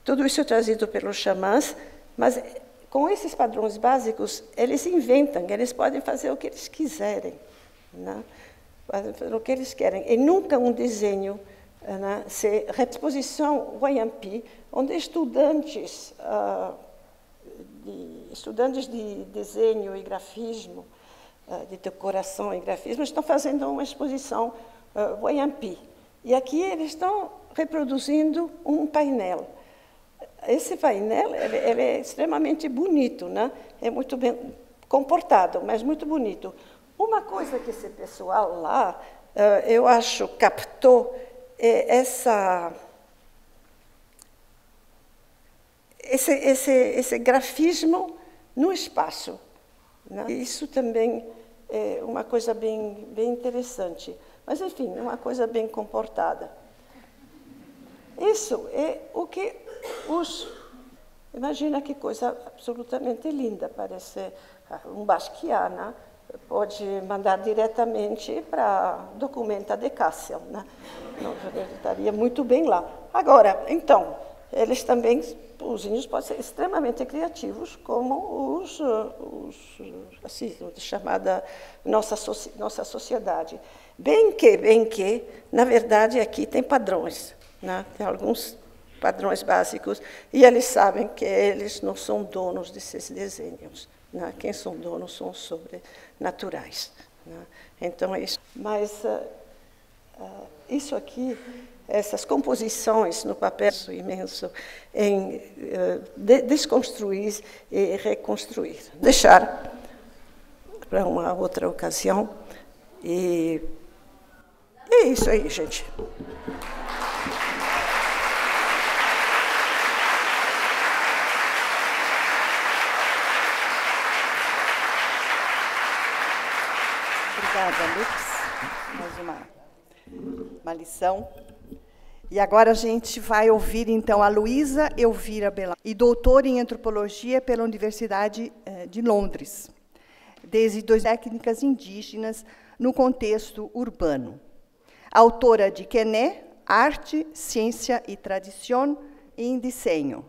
[SPEAKER 3] Tudo isso é trazido pelos xamãs, mas com esses padrões básicos, eles inventam, eles podem fazer o que eles quiserem, né? Fazer o que eles querem. E nunca um desenho, né, se exposição Wayampi, onde estudantes de desenho e grafismo, de decoração e grafismo, estão fazendo uma exposição Wayampi. E aqui eles estão reproduzindo um painel. Esse painel ele é extremamente bonito, né? É muito bem comportado, mas muito bonito. Uma coisa que esse pessoal lá, eu acho, captou esse grafismo no espaço, né? Isso também é uma coisa bem interessante. Mas, enfim, uma coisa bem comportada. Isso é o que imagina que coisa absolutamente linda, parece um Basquiat, né? Pode mandar diretamente para Documenta de Cassel, né? Não, estaria muito bem lá. Agora, então, eles também, os índios podem ser extremamente criativos, como assim, chamada nossa sociedade. Bem que, na verdade, aqui tem padrões, né? Tem alguns padrões básicos, e eles sabem que eles não são donos desses desenhos, né? Quem são donos são os sobrenaturais, né? Então, é isso. Mas isso aqui essas composições no papel imenso em desconstruir e reconstruir. Deixar para uma outra ocasião. E é isso aí, gente.
[SPEAKER 1] Obrigada, Lux. Mais uma lição. E agora a gente vai ouvir, então, a Luísa Elvira Belão, e doutora em Antropologia pela Universidade de Londres, desde 2 técnicas indígenas no contexto urbano. Autora de Quené, Arte, Ciência e Tradição em Desenho.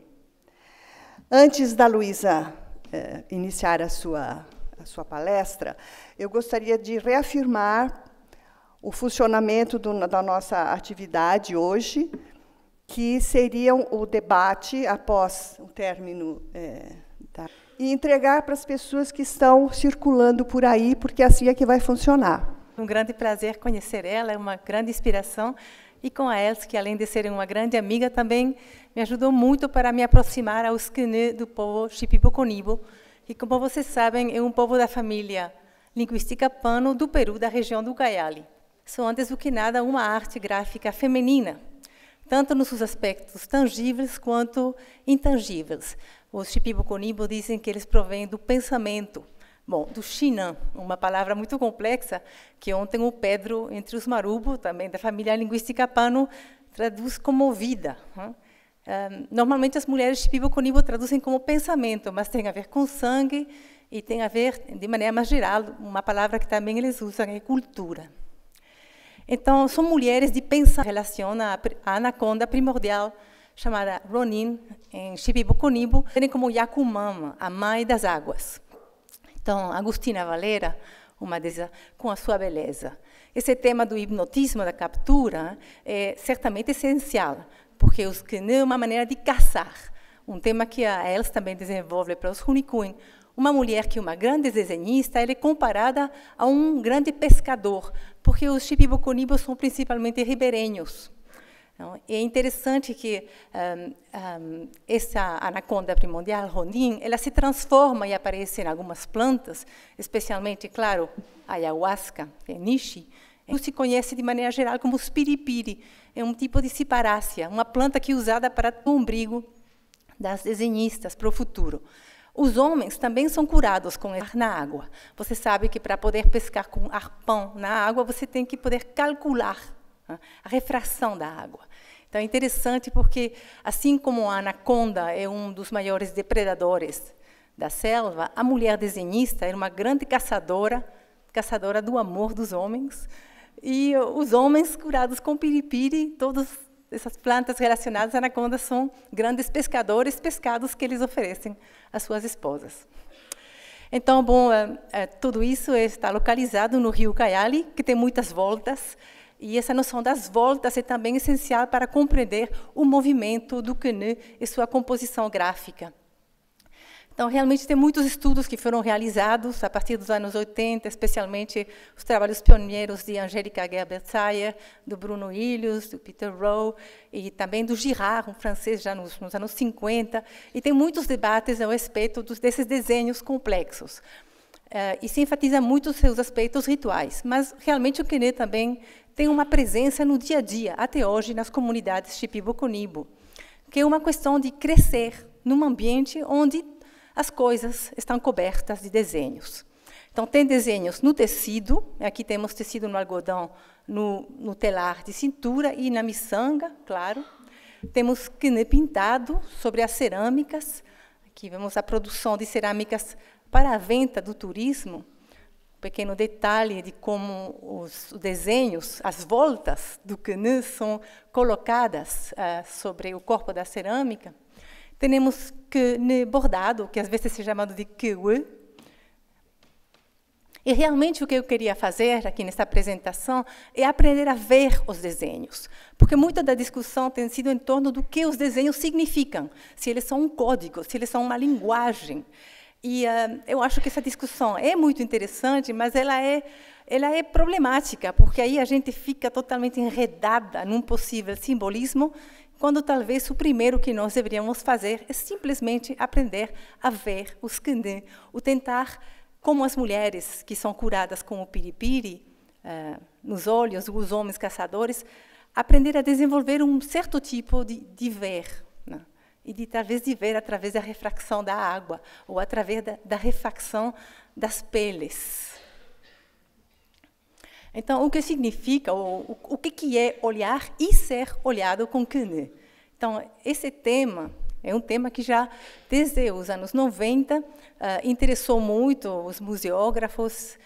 [SPEAKER 1] Antes da Luísa iniciar a sua palestra, eu gostaria de reafirmar o funcionamento da nossa atividade hoje, que seria o debate após o término e entregar para as pessoas que estão circulando por aí, porque assim é que vai funcionar.
[SPEAKER 4] Um grande prazer conhecer ela, é uma grande inspiração, e com a Elsa, que além de ser uma grande amiga, também me ajudou muito para me aproximar aos Quenê do povo Shipibo-Conibo, que, como vocês sabem, é um povo da família linguística Pano do Peru, da região do Ucayali. São, antes do que nada, uma arte gráfica feminina, tanto nos seus aspectos tangíveis quanto intangíveis. Os Shipibo-Conibo dizem que eles provêm do pensamento, do Xinã, uma palavra muito complexa, que ontem o Pedro, entre os Marubo, também da família linguística Pano, traduz como vida. Normalmente as mulheres Shipibo-Conibo traduzem como pensamento, mas tem a ver com sangue e tem a ver, de maneira mais geral, uma palavra que também eles usam, é cultura. Então, são mulheres de pensar, relaciona a anaconda primordial, chamada Ronin, em Shipibo-Conibo, como Yakumama, a mãe das águas. Então, Agustina Valera, uma dessas, com a sua beleza. Esse tema do hipnotismo, da captura, é certamente essencial, porque os Quenê é uma maneira de caçar, um tema que a Elsa também desenvolve para os Hunikuin. Uma mulher que é uma grande desenhista, ela é comparada a um grande pescador, porque os Shipibo-Conibo são principalmente ribeirinhos. Então, é interessante que essa anaconda primordial, Ronin, ela se transforma e aparece em algumas plantas, especialmente, claro, a ayahuasca, que é nishi. Se conhece de maneira geral como os piripiri, é um tipo de ciparácea, uma planta que é usada para o umbigo das desenhistas para o futuro. Os homens também são curados com ar na água. Você sabe que para poder pescar com arpão na água, você tem que poder calcular a refração da água. Então, é interessante porque, assim como a anaconda é um dos maiores depredadores da selva, a mulher desenhista era uma grande caçadora do amor dos homens, e os homens curados com piripiri, todas essas plantas relacionadas à anaconda são grandes pescados que eles oferecem às suas esposas. Então, tudo isso está localizado no rio Ucayali, que tem muitas voltas, e essa noção das voltas é também essencial para compreender o movimento do Quenê e sua composição gráfica. Então, realmente, tem muitos estudos que foram realizados a partir dos anos 80, especialmente os trabalhos pioneiros de Angélica Gerber-Sayer, do Bruno Illius, do Peter Rowe, e também do Girard, um francês, já nos anos 50. E tem muitos debates a respeito desses desenhos complexos. E se enfatiza muito os seus aspectos rituais. Mas, realmente, o Quenê também tem uma presença no dia a dia, até hoje, nas comunidades Shipibo-Conibo, que é uma questão de crescer num ambiente onde as coisas estão cobertas de desenhos. Então, tem desenhos no tecido, aqui temos tecido no algodão, no telar de cintura e na miçanga, claro. Temos Quenê pintado sobre as cerâmicas, aqui vemos a produção de cerâmicas para a venda do turismo, um pequeno detalhe de como os desenhos, as voltas do Quenê são colocadas sobre o corpo da cerâmica. Temos Quenê bordado, que às vezes é chamado de Kewe. E realmente o que eu queria fazer aqui nessa apresentação é aprender a ver os desenhos, porque muita da discussão tem sido em torno do que os desenhos significam, se eles são um código, se eles são uma linguagem. E eu acho que essa discussão é muito interessante, mas ela é ela é problemática, porque aí a gente fica totalmente enredada num possível simbolismo, quando talvez o primeiro que nós deveríamos fazer é simplesmente aprender a ver os Kene, o tentar, como as mulheres que são curadas com o piripiri, nos olhos, os homens caçadores, aprender a desenvolver um certo tipo de ver, né? E de talvez de ver através da refração da água, ou através da refração das peles. Então, o que significa, o que é olhar e ser olhado com Kene? Então, esse tema é um tema que já, desde os anos 90, interessou muito os museógrafos,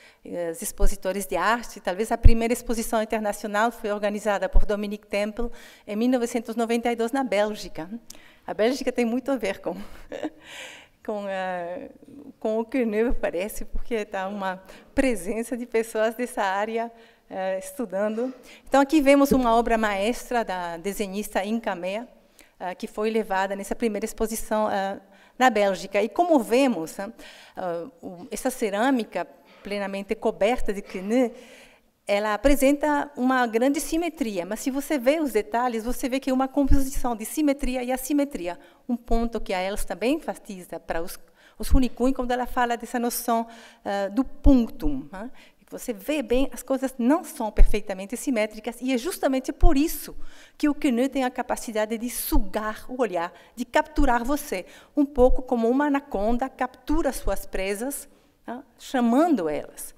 [SPEAKER 4] os expositores de arte. Talvez a primeira exposição internacional foi organizada por Dominique Temple em 1992, na Bélgica. A Bélgica tem muito a ver com o Kene, parece, porque está uma presença de pessoas dessa área estudando. Então, aqui vemos uma obra maestra da desenhista Inka Mea, que foi levada nessa primeira exposição na Bélgica. E como vemos, essa cerâmica plenamente coberta de Kene, ela apresenta uma grande simetria, mas se você vê os detalhes, você vê que é uma composição de simetria e assimetria, um ponto que a Elsa também enfatiza para os Hunikun, quando ela fala dessa noção do punctum. Né? Você vê bem, as coisas não são perfeitamente simétricas, e é justamente por isso que o Kene tem a capacidade de sugar o olhar, de capturar você, um pouco como uma anaconda captura suas presas, tá? Chamando elas.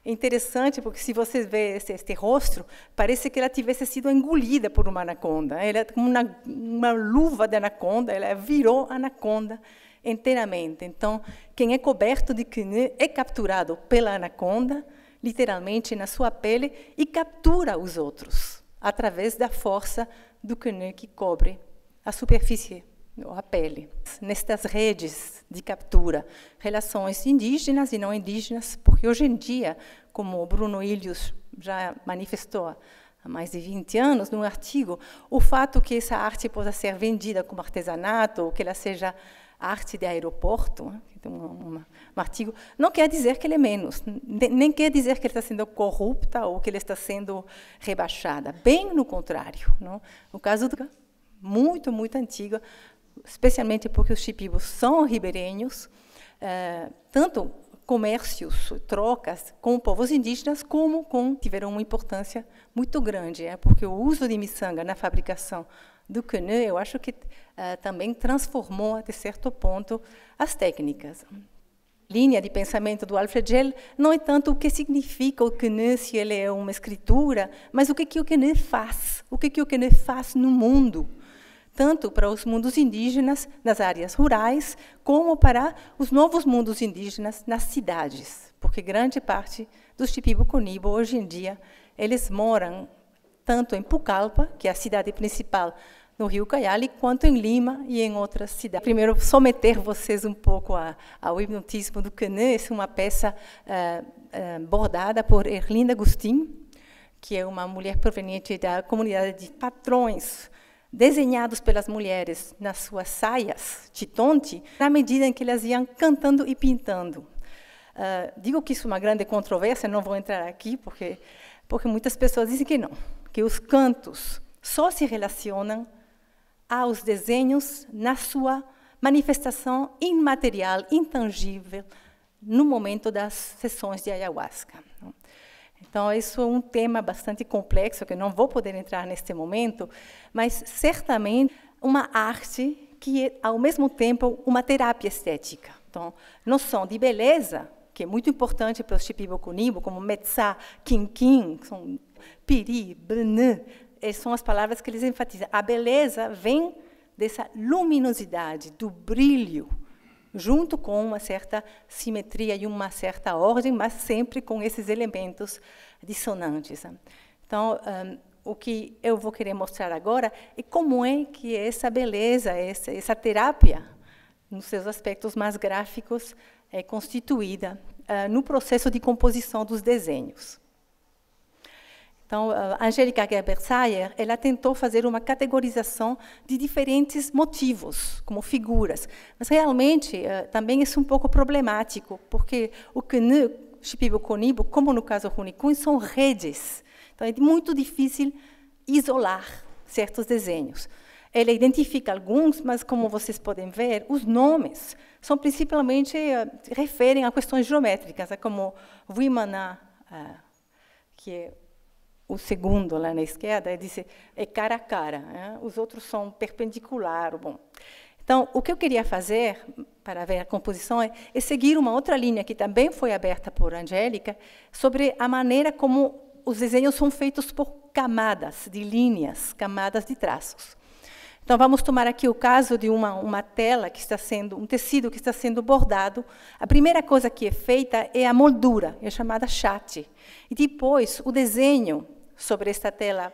[SPEAKER 4] É interessante, porque se você vê este rosto, parece que ela tivesse sido engolida por uma anaconda. Ela é como uma luva de anaconda, ela virou anaconda inteiramente. Então, quem é coberto de Kene é capturado pela anaconda, literalmente na sua pele, e captura os outros, através da força do Kene que cobre a superfície, a pele. Nestas redes de captura, relações indígenas e não indígenas, porque hoje em dia, como o Bruno Ilius já manifestou há mais de 20 anos, num artigo, o fato que essa arte possa ser vendida como artesanato, ou que ela seja arte de aeroporto, um artigo, não quer dizer que ele é menos, nem quer dizer que ele está sendo corrupta ou que ele está sendo rebaixada. Bem no contrário. Não? O caso do muito, muito antigo, especialmente porque os chipibos são ribeirinhos, tanto comércios, trocas com povos indígenas, tiveram uma importância muito grande, porque o uso de miçanga na fabricação do Kene, eu acho que também transformou, até certo ponto, as técnicas. Linha de pensamento do Alfred Gell não é tanto o que significa o Kene, se ele é uma escritura, mas o que o Kene faz, o que o Kene faz no mundo, tanto para os mundos indígenas nas áreas rurais, como para os novos mundos indígenas nas cidades, porque grande parte dos Shipibo-Conibo, hoje em dia, eles moram tanto em Pucallpa, que é a cidade principal no Rio Ucayali, quanto em Lima e em outras cidades. Primeiro, someter vocês um pouco ao hipnotismo do Kene. Essa é uma peça bordada por Erlinda Agustin, que é uma mulher proveniente da comunidade de patrões, desenhados pelas mulheres nas suas saias, chitonte, na medida em que elas iam cantando e pintando. Digo que isso é uma grande controvérsia, não vou entrar aqui, porque muitas pessoas dizem que não, que os cantos só se relacionam aos desenhos na sua manifestação imaterial, intangível, no momento das sessões de ayahuasca. Então, isso é um tema bastante complexo, que não vou poder entrar neste momento, mas, certamente, uma arte que é, ao mesmo tempo, uma terapia estética. Então, noção de beleza, que é muito importante para os Shipibo-Conibo, como Metsá, Quinquim, são Piri, Bene, são as palavras que eles enfatizam. A beleza vem dessa luminosidade, do brilho, junto com uma certa simetria e uma certa ordem, mas sempre com esses elementos dissonantes. Então, o que eu vou querer mostrar agora é como é que essa beleza, essa terapia, nos seus aspectos mais gráficos, é constituída no processo de composição dos desenhos. Então, Angélica Gerber-Sayer, ela tentou fazer uma categorização de diferentes motivos, como figuras. Mas, realmente, também é um pouco problemático, porque o Kene Shipibo-Konibo, como no caso Runicum, são redes. Então, é muito difícil isolar certos desenhos. Ele identifica alguns, mas, como vocês podem ver, os nomes são principalmente, referem a questões geométricas, como Vimana, que é o segundo lá na esquerda, diz é cara a cara, os outros são perpendicular. Bom. Então, o que eu queria fazer, para ver a composição, é seguir uma outra linha que também foi aberta por Angélica, sobre a maneira como os desenhos são feitos por camadas de linhas, camadas de traços. Então, vamos tomar aqui o caso de uma tela que está sendo, um tecido que está sendo bordado. A primeira coisa que é feita é a moldura, é chamada chate. E depois, o desenho sobre esta tela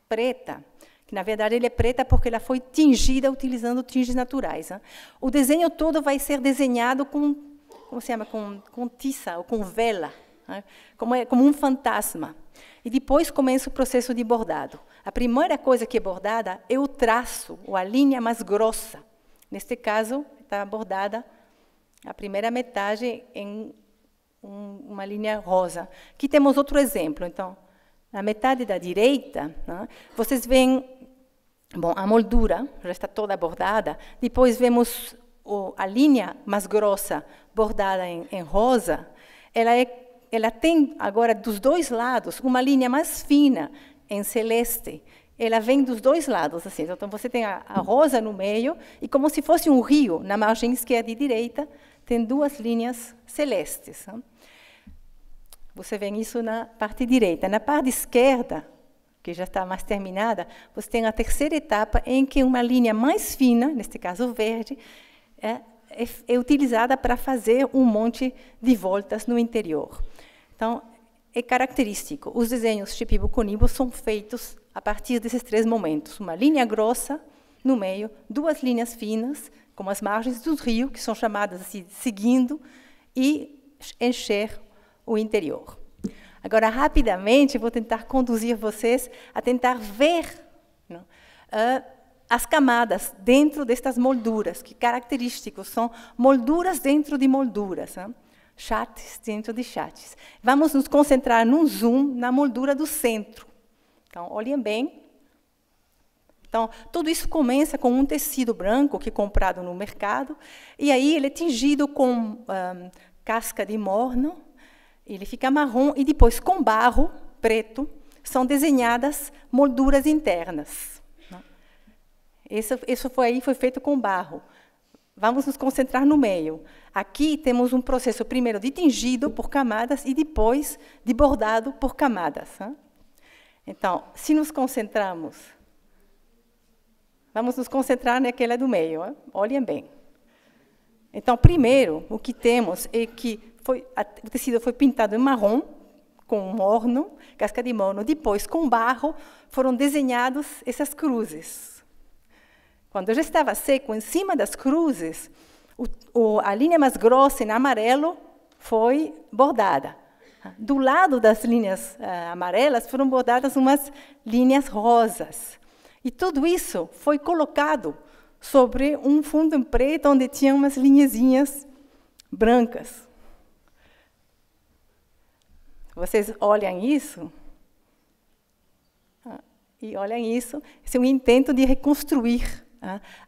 [SPEAKER 4] preta, que, na verdade, ele é preta porque ela foi tingida utilizando tinges naturais. O desenho todo vai ser desenhado com, como se chama, com tiça ou com vela, como um fantasma. E depois começa o processo de bordado. A primeira coisa que é bordada é o traço, ou a linha mais grossa. Neste caso, está bordada a primeira metade em uma linha rosa. Aqui temos outro exemplo. Então, na metade da direita, vocês veem a moldura, já está toda bordada. Depois vemos a linha mais grossa, bordada em rosa. Ela tem, agora, dos dois lados, uma linha mais fina, em celeste. Ela vem dos dois lados. Assim. Então, você tem a rosa no meio, e como se fosse um rio, na margem esquerda e direita, tem duas linhas celestes. Você vê isso na parte direita. Na parte esquerda, que já está mais terminada, você tem a terceira etapa, em que uma linha mais fina, neste caso verde, é utilizada para fazer um monte de voltas no interior. Então, é característico. Os desenhos Shipibo-Konibo são feitos a partir desses três momentos. Uma linha grossa no meio, duas linhas finas, como as margens do rio, que são chamadas assim, seguindo, e encher o interior. Agora, rapidamente, vou tentar conduzir vocês a tentar ver as camadas dentro destas molduras, que característicos são molduras dentro de molduras. Chates dentro de chates. Vamos nos concentrar num zoom na moldura do centro. Então, olhem bem. Então, tudo isso começa com um tecido branco que é comprado no mercado, e aí ele é tingido com casca de morno, ele fica marrom, e depois, com barro preto, são desenhadas molduras internas. Isso foi feito com barro. Vamos nos concentrar no meio. Aqui temos um processo, primeiro, de tingido por camadas e depois de bordado por camadas. Então, se nos concentramos, vamos nos concentrar naquela do meio. Olhem bem. Então, primeiro, o que temos é que o tecido foi pintado em marrom, com morno, casca de morno. Depois, com barro, foram desenhadas essas cruzes. Quando já estava seco, em cima das cruzes, a linha mais grossa, em amarelo, foi bordada. Do lado das linhas amarelas, foram bordadas umas linhas rosas. E tudo isso foi colocado sobre um fundo em preto, onde tinha umas linhazinhas brancas. Vocês olham isso? E olham isso. Esse é um intento de reconstruir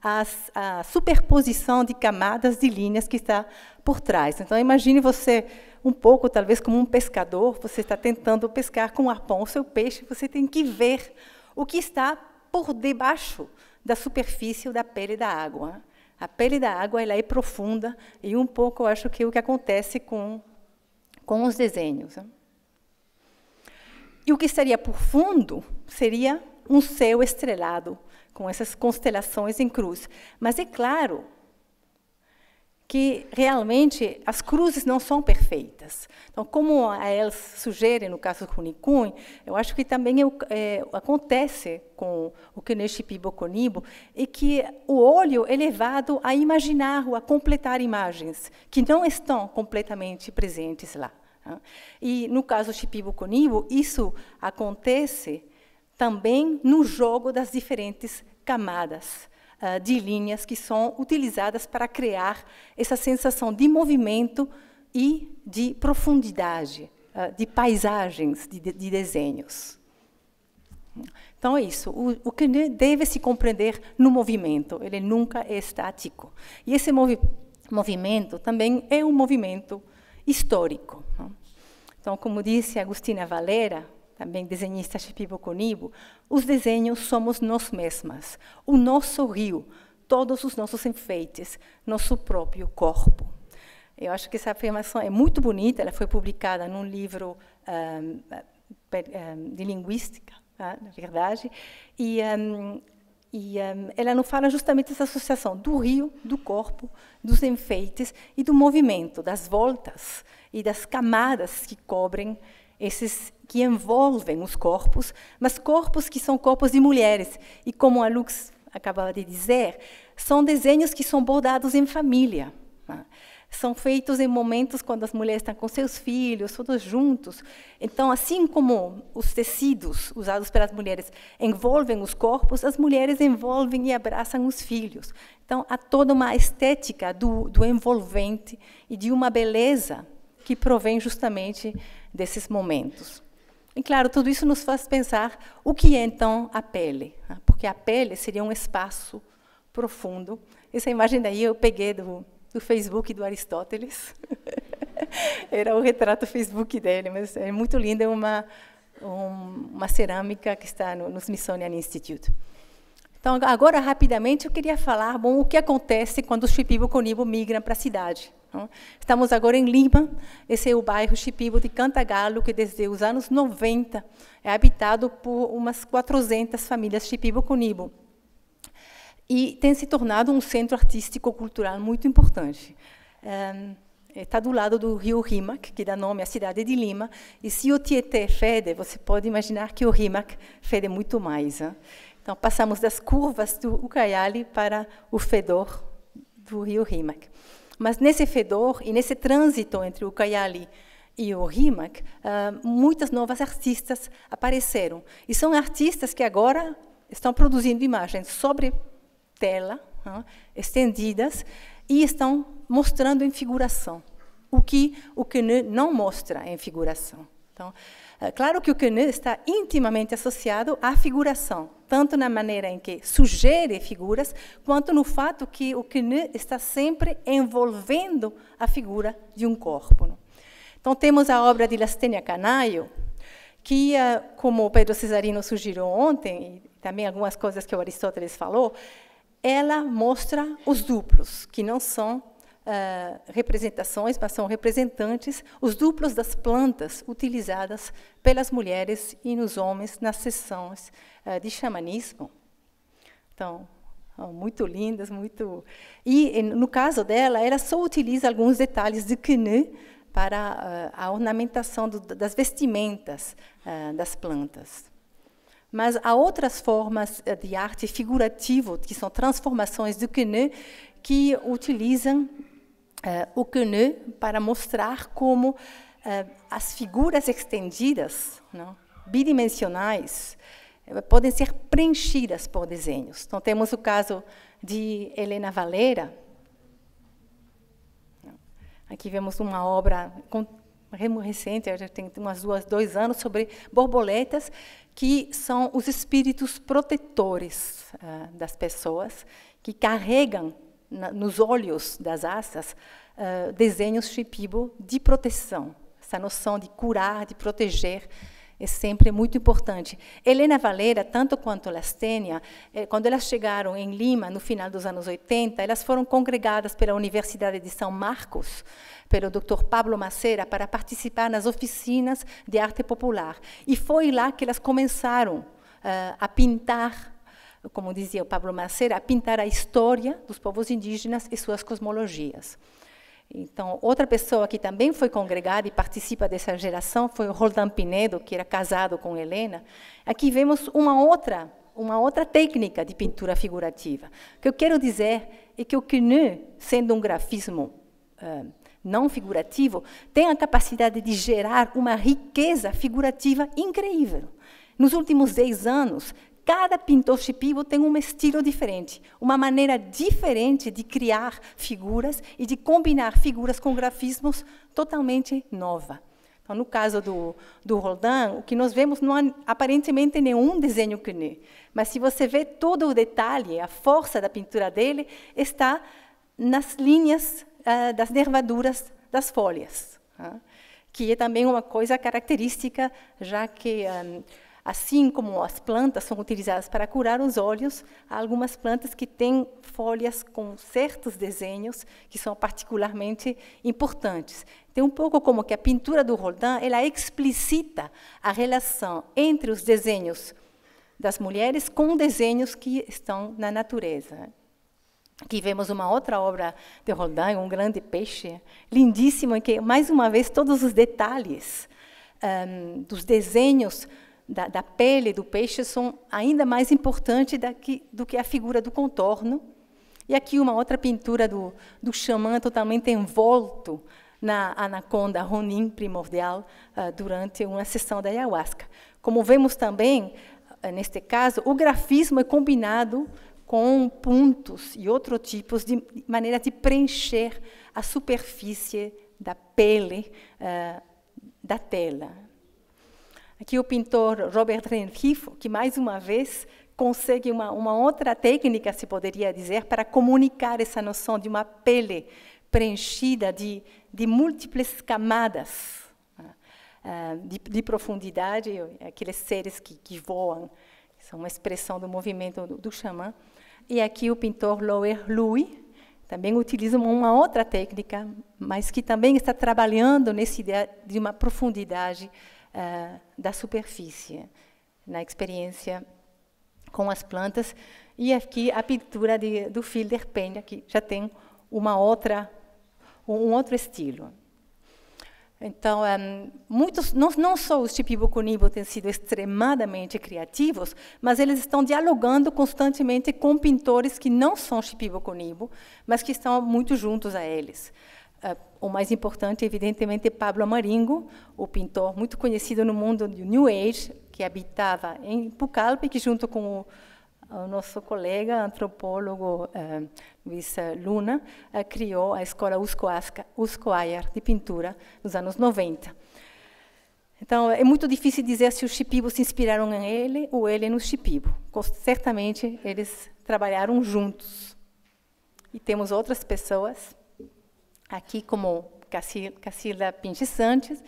[SPEAKER 4] a superposição de camadas de linhas que está por trás. Então, imagine você um pouco, talvez, como um pescador, você está tentando pescar com arpão o seu peixe, você tem que ver o que está por debaixo da superfície da pele da água. A pele da água ela é profunda, e um pouco, eu acho que é o que acontece com os desenhos. E o que estaria por fundo seria um céu estrelado, com essas constelações em cruz. Mas é claro que, realmente, as cruzes não são perfeitas. Então, como a Els sugere, no caso do Runicum, eu acho que também acontece com o Shipibo-Konibo, é que o olho é levado a imaginar ou a completar imagens que não estão completamente presentes lá. E, no caso do Shipibo-Konibo, isso acontece também no jogo das diferentes camadas de linhas que são utilizadas para criar essa sensação de movimento e de profundidade, de paisagens, de desenhos. Então, é isso. O Queneux deve se compreender no movimento, ele nunca é estático. E esse movimento também é um movimento histórico. Então, como disse Agustina Valera, também desenhista Shipibo-Konibo, os desenhos somos nós mesmas, o nosso rio, todos os nossos enfeites, nosso próprio corpo. Eu acho que essa afirmação é muito bonita, ela foi publicada num livro de linguística, na verdade, e ela nos fala justamente dessa associação do rio, do corpo, dos enfeites e do movimento, das voltas e das camadas que cobrem que envolvem os corpos, mas corpos que são corpos de mulheres. E como a Lux acabava de dizer, são desenhos que são bordados em família. São feitos em momentos quando as mulheres estão com seus filhos, todos juntos. Então, assim como os tecidos usados pelas mulheres envolvem os corpos, as mulheres envolvem e abraçam os filhos. Então, há toda uma estética do envolvente e de uma beleza que provém justamente desses momentos. E, claro, tudo isso nos faz pensar o que é, então, a pele. Porque a pele seria um espaço profundo. Essa imagem daí eu peguei do Facebook do Aristóteles. Era o retrato Facebook dele, mas é muito lindo, é uma cerâmica que está no Smithsonian Institute. Então, agora, rapidamente, eu queria falar o que acontece quando os Shipibo-Konibo migram para a cidade. Estamos agora em Lima, esse é o bairro Shipibo de Cantagalo, que desde os anos 90 é habitado por umas 400 famílias Shipibo-Konibo. E tem se tornado um centro artístico-cultural muito importante. Está do lado do rio Rímac, que dá nome à cidade de Lima, e se o Tietê fede, você pode imaginar que o Rímac fede muito mais. Então, passamos das curvas do Ucayali para o fedor do rio Rímac. Mas nesse fedor e nesse trânsito entre o Ucayali e o Rímac, muitas novas artistas apareceram. E são artistas que agora estão produzindo imagens sobre tela, estendidas, e estão mostrando em figuração, o que o Queneux não mostra em figuração. Então, claro que o Queneux está intimamente associado à figuração, tanto na maneira em que sugere figuras, quanto no fato que o Queneux está sempre envolvendo a figura de um corpo. Então, temos a obra de Lastenia Canaio, que, como o Pedro Cesarino sugeriu ontem, e também algumas coisas que o Aristóteles falou, ela mostra os duplos, que não são representações, mas são representantes, os duplos das plantas utilizadas pelas mulheres e nos homens nas sessões de xamanismo. Então, muito lindas, muito... E, no caso dela, ela só utiliza alguns detalhes de Queneux para a ornamentação das vestimentas das plantas. Mas há outras formas de arte figurativo, que são transformações do Queneux, que utilizam o Queneux para mostrar como as figuras estendidas, bidimensionais, podem ser preenchidas por desenhos. Então, temos o caso de Helena Valera. Aqui vemos uma obra recente, já tem umas 2 anos, sobre borboletas, que são os espíritos protetores das pessoas, que carregam nos olhos das asas desenhos Shipibo de proteção. Essa noção de curar, de proteger, é sempre muito importante. Helena Valera, tanto quanto Lastenia, quando elas chegaram em Lima, no final dos anos 80, elas foram congregadas pela Universidade de São Marcos, pelo Dr. Pablo Macera, para participar nas oficinas de arte popular. E foi lá que elas começaram a pintar, como dizia o Pablo Macera, a pintar a história dos povos indígenas e suas cosmologias. Então, outra pessoa que também foi congregada e participa dessa geração foi o Roldán Pinedo, que era casado com Helena. Aqui vemos uma outra técnica de pintura figurativa. O que eu quero dizer é que o Queneux, sendo um grafismo não figurativo, tem a capacidade de gerar uma riqueza figurativa incrível. Nos últimos 10 anos, cada pintor shipibo tem um estilo diferente, uma maneira diferente de criar figuras e de combinar figuras com grafismos totalmente nova. Então, no caso do Rodin, o que nós vemos não há aparentemente nenhum desenho cunê, mas se você vê todo o detalhe, a força da pintura dele está nas linhas das nervaduras das folhas, que é também uma coisa característica, já que, assim como as plantas são utilizadas para curar os olhos, há algumas plantas que têm folhas com certos desenhos que são particularmente importantes. Tem um pouco como que a pintura do Rodin, ela explicita a relação entre os desenhos das mulheres com desenhos que estão na natureza. Aqui vemos uma outra obra de Rodin, um grande peixe, lindíssimo, em que, mais uma vez, todos os detalhes dos desenhos da pele do peixe são ainda mais importantes do que a figura do contorno. E aqui uma outra pintura do xamã totalmente envolto na anaconda Ronin primordial durante uma sessão da ayahuasca. Como vemos também, neste caso, o grafismo é combinado com pontos e outros tipos de maneira de preencher a superfície da pele da tela. Aqui o pintor Robert Rengifo, que mais uma vez consegue uma outra técnica, se poderia dizer, para comunicar essa noção de uma pele preenchida de múltiplas camadas de profundidade, aqueles seres que voam, são uma expressão do movimento do xamã. E aqui o pintor Loer Louis também utiliza uma outra técnica, mas que também está trabalhando nessa ideia de uma profundidade da superfície, na experiência com as plantas. E aqui a pintura do Filder Penha, que já tem um outro estilo. Então, muitos, não só os Shipibo-Kunibo têm sido extremadamente criativos, mas eles estão dialogando constantemente com pintores que não são Shipibo-Kunibo, mas que estão muito juntos a eles. O mais importante, evidentemente, é Pablo Amaringo, o pintor muito conhecido no mundo do New Age, que habitava em Pucallpa, que junto com o nosso colega antropólogo Luiz Luna criou a escola Uscoaia de pintura nos anos 90. Então, é muito difícil dizer se os Shipibo se inspiraram em ele ou ele no Shipibo. Certamente, eles trabalharam juntos. E temos outras pessoas aqui, como Cacilda Pinches Sanches,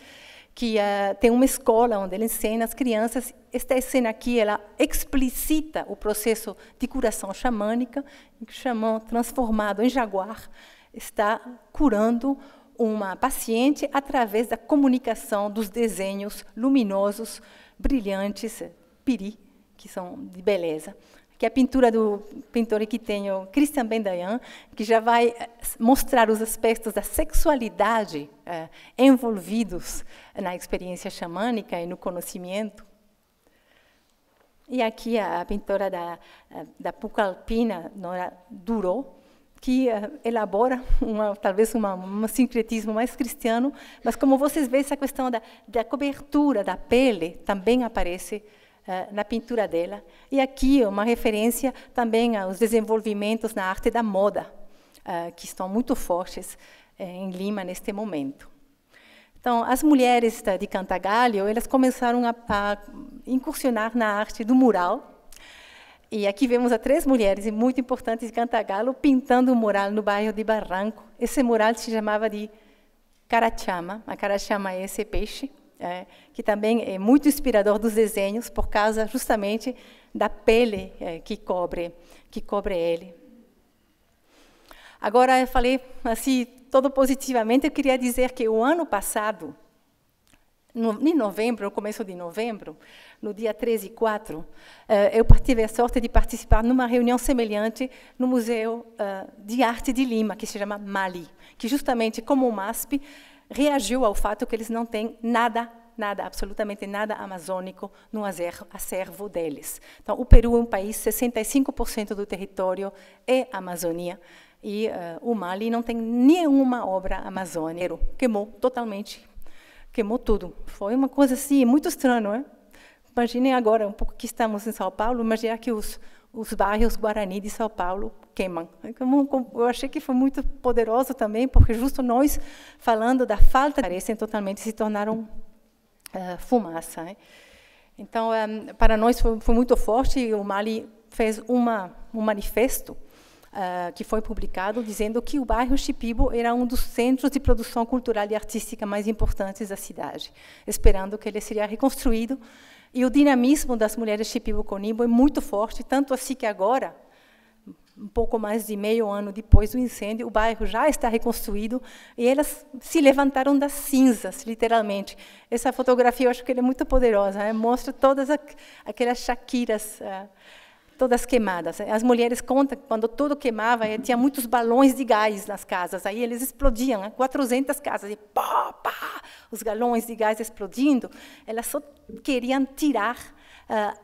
[SPEAKER 4] que tem uma escola onde ele ensina as crianças. Esta cena aqui, ela explicita o processo de curação xamânica, em que o xamã, transformado em jaguar, está curando uma paciente através da comunicação dos desenhos luminosos, brilhantes, piri, que são de beleza. Que é a pintura do pintor que tem o Christian Bendayan, que já vai mostrar os aspectos da sexualidade envolvidos na experiência xamânica e no conhecimento. E aqui a pintora da Pucallpina, Nora Duro, que elabora talvez um sincretismo mais cristiano, mas como vocês veem, essa questão da cobertura da pele também aparece na pintura dela. E aqui uma referência também aos desenvolvimentos na arte da moda, que estão muito fortes em Lima neste momento. Então, as mulheres de Cantagallo, elas começaram a incursionar na arte do mural. E aqui vemos 3 mulheres muito importantes de Cantagallo pintando um mural no bairro de Barranco. Esse mural se chamava de Carachama. A carachama é esse peixe, que também é muito inspirador dos desenhos, por causa justamente da pele que cobre ele. Agora, eu falei assim, todo positivamente, eu queria dizer que o ano passado, em novembro, no começo de novembro, no dia 13 e 4, eu tive a sorte de participar numa reunião semelhante no Museu de Arte de Lima, que se chama MALI, que justamente, como o MASP, reagiu ao fato que eles não têm nada, absolutamente nada amazônico no acervo deles. Então, o Peru é um país, 65% do território é Amazônia, e o Mali não tem nenhuma obra amazônica. Queimou totalmente, queimou tudo. Foi uma coisa assim, muito estranha, não é? imaginem agora, um pouco que estamos em São Paulo, imaginar que os bairros Guarani de São Paulo queimam. Eu achei que foi muito poderoso também, porque justo nós, falando da falta, parecem totalmente se tornaram fumaça. Né? Então, para nós foi muito forte, e o Mali fez um manifesto que foi publicado dizendo que o bairro Shipibo era um dos centros de produção cultural e artística mais importantes da cidade, esperando que ele seria reconstruído. E o dinamismo das mulheres Shipibo-Konibo é muito forte, tanto assim que agora, um pouco mais de meio ano depois do incêndio, o bairro já está reconstruído e elas se levantaram das cinzas, literalmente. Essa fotografia, eu acho que ela é muito poderosa, né? Mostra todas aquelas shakiras, todas queimadas. As mulheres contam que quando tudo queimava, tinha muitos balões de gás nas casas, aí eles explodiam, né? 400 casas, e pá, pá, os galões de gás explodindo. Elas só queriam tirar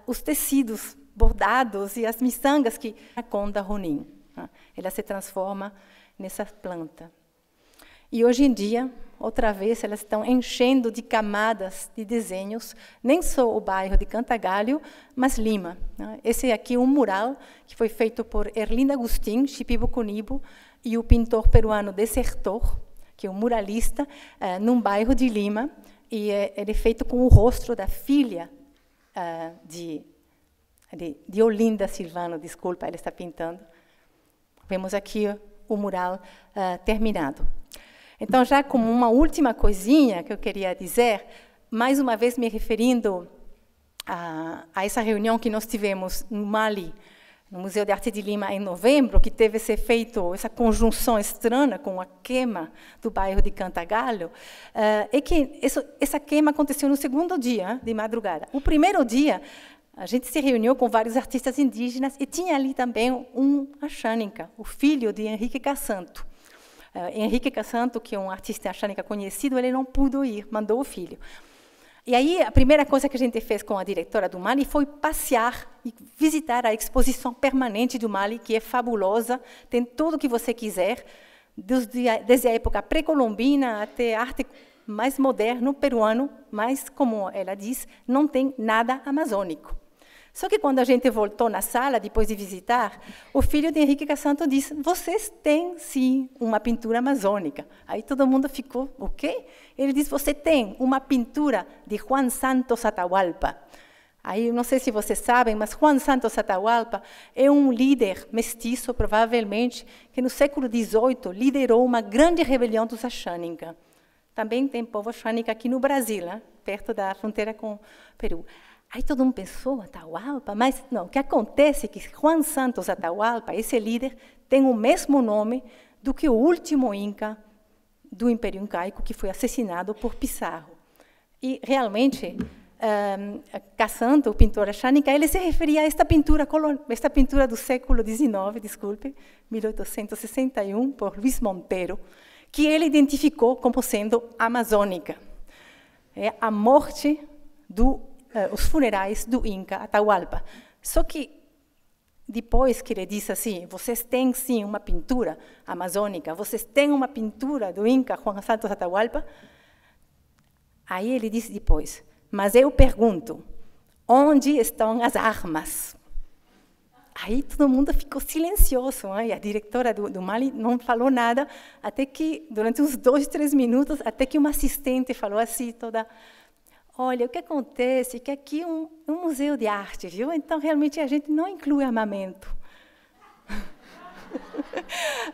[SPEAKER 4] os tecidos bordados e as miçangas que a conda Ronin. Ela se transforma nessa planta. E hoje em dia, outra vez, elas estão enchendo de camadas de desenhos, nem só o bairro de Cantagalho, mas Lima. Esse aqui é um mural que foi feito por Erlinda Agustin, Shipibo-Konibo, e o pintor peruano Desertor, que é um muralista, num bairro de Lima, e ele é feito com o rosto da filha de Olinda Silvano, desculpa, ela está pintando. Vemos aqui o mural terminado. Então, já como uma última coisinha que eu queria dizer, mais uma vez me referindo a essa reunião que nós tivemos no Mali, no Museu de Arte de Lima, em novembro, que teve esse efeito, essa conjunção estranha com a queima do bairro de Cantagalho, é que essa queima aconteceu no segundo dia, de madrugada. O primeiro dia, a gente se reuniu com vários artistas indígenas e tinha ali também um Axânica, o filho de Henrique Cassanto. Henrique Cassanto, que é um artista axânica conhecido, ele não pôde ir, mandou o filho. E aí, a primeira coisa que a gente fez com a diretora do Mali foi passear e visitar a exposição permanente do Mali, que é fabulosa, tem tudo o que você quiser, desde a época pré-colombina até arte mais moderno peruano, mas, como ela diz, não tem nada amazônico. Só que quando a gente voltou na sala, depois de visitar, o filho de Henrique Cassanto disse: vocês têm, sim, uma pintura amazônica. Aí todo mundo ficou, o quê? Ele disse: você tem uma pintura de Juan Santos Atahualpa. Aí, não sei se vocês sabem, mas Juan Santos Atahualpa é um líder mestiço, provavelmente, que no século XVIII liderou uma grande rebelião dos Axânica. Também tem povo Axânica aqui no Brasil, né? Perto da fronteira com o Peru. Aí todo mundo pensou, Atahualpa, mas não, o que acontece é que Juan Santos Atahualpa, esse líder, tem o mesmo nome do que o último Inca do Império Incaico, que foi assassinado por Pizarro. E, realmente, Cassanto, o pintor axânica, ele se referia a esta pintura do século XIX, desculpe, 1861, por Luiz Monteiro, que ele identificou como sendo amazônica. É a morte os funerais do Inca Atahualpa. Só que, depois que ele disse assim, vocês têm, sim, uma pintura amazônica, vocês têm uma pintura do Inca Juan Santos Atahualpa, aí ele disse depois, mas eu pergunto, onde estão as armas? Aí todo mundo ficou silencioso, né? E a diretora do Mali não falou nada, até que, durante uns 2, 3 minutos, até que uma assistente falou assim, toda... Olha, o que acontece é que aqui é um museu de arte, viu? Então, realmente, a gente não inclui armamento.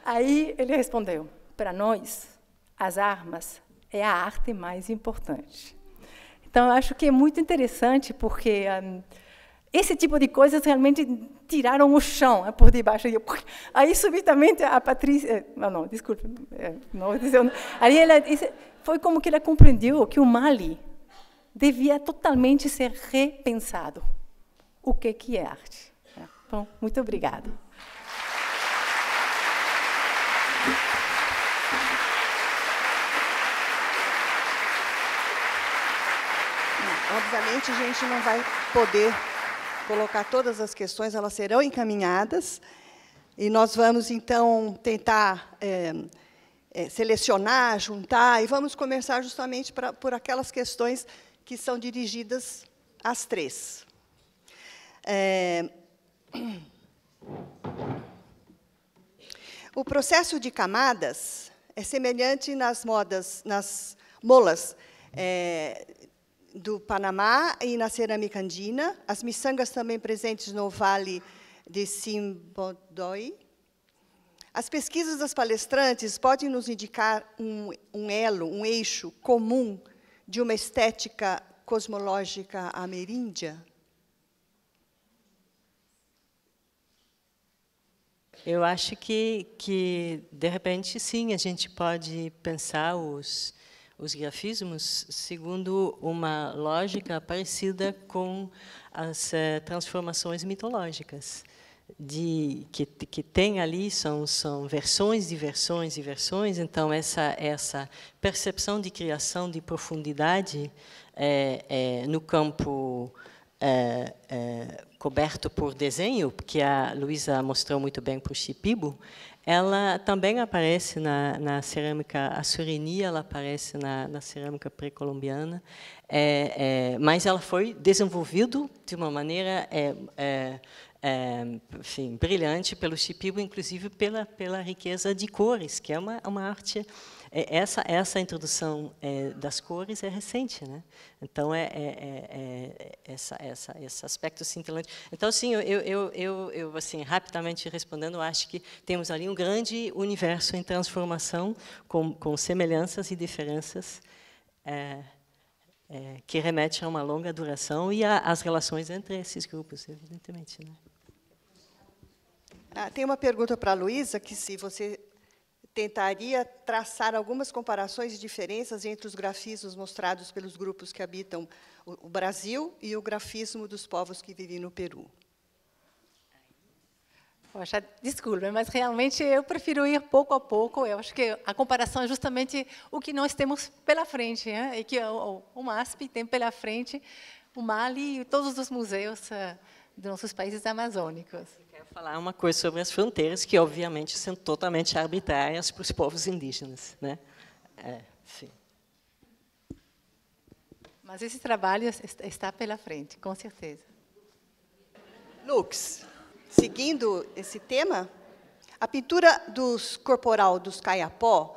[SPEAKER 4] Aí ele respondeu, para nós, as armas é a arte mais importante. Então, eu acho que é muito interessante, porque esse tipo de coisas realmente tiraram o chão por debaixo. Aí, subitamente, a Patrícia... Não, desculpe. Aí ela disse, foi como que ela compreendeu que o Mali devia totalmente ser repensado. O que é arte? Bom, muito obrigada.
[SPEAKER 1] Obviamente, a gente não vai poder colocar todas as questões, elas serão encaminhadas, e nós vamos, então, tentar selecionar, juntar, e vamos começar justamente por aquelas questões que são dirigidas as três. O processo de camadas é semelhante nas molas do Panamá e na cerâmica andina, as miçangas também presentes no Vale de Simbodoi. As pesquisas das palestrantes podem nos indicar um elo, um eixo comum de uma estética cosmológica ameríndia?
[SPEAKER 2] Eu acho que de repente, sim, a gente pode pensar os grafismos segundo uma lógica parecida com as transformações mitológicas, que tem ali, são versões de versões e versões. Então, essa percepção de criação de profundidade no campo coberto por desenho, que a Luísa mostrou muito bem para o Shipibo, ela também aparece na cerâmica açureni, ela aparece na cerâmica pré-colombiana, mas ela foi desenvolvida de uma maneira enfim, brilhante pelo Shipibo, inclusive pela riqueza de cores, que é uma arte. Essa introdução das cores é recente, né? Então esse aspecto cintilante. Então, sim, eu assim, rapidamente respondendo, acho que temos ali um grande universo em transformação, com semelhanças e diferenças, que remete a uma longa duração e às relações entre esses grupos, evidentemente, né?
[SPEAKER 1] Tem uma pergunta para a Luísa, que se você tentaria traçar algumas comparações e diferenças entre os grafismos mostrados pelos grupos que habitam o Brasil e o grafismo dos povos que vivem no Peru.
[SPEAKER 4] Poxa, desculpe, mas realmente eu prefiro ir pouco a pouco. Eu acho que a comparação é justamente o que nós temos pela frente, né? E que o MASP tem pela frente, o Mali e todos os museus dos nossos países amazônicos.
[SPEAKER 2] Quero falar uma coisa sobre as fronteiras, que, obviamente, são totalmente arbitrárias para os povos indígenas, né? Sim.
[SPEAKER 4] Mas esse trabalho está pela frente, com certeza.
[SPEAKER 1] Lux, seguindo esse tema, a pintura corporal dos Kayapó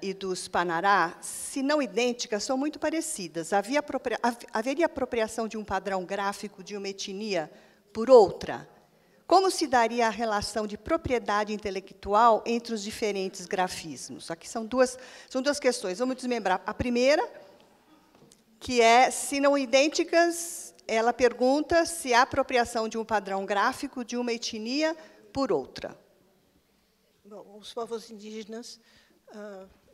[SPEAKER 1] e dos Panará, se não idênticas, são muito parecidas. Haveria apropriação de um padrão gráfico de uma etnia por outra? Como se daria a relação de propriedade intelectual entre os diferentes grafismos? Aqui são duas questões. Vamos desmembrar. A primeira, que é, se não idênticas, ela pergunta se há apropriação de um padrão gráfico de uma etnia por outra.
[SPEAKER 3] Bom, os povos indígenas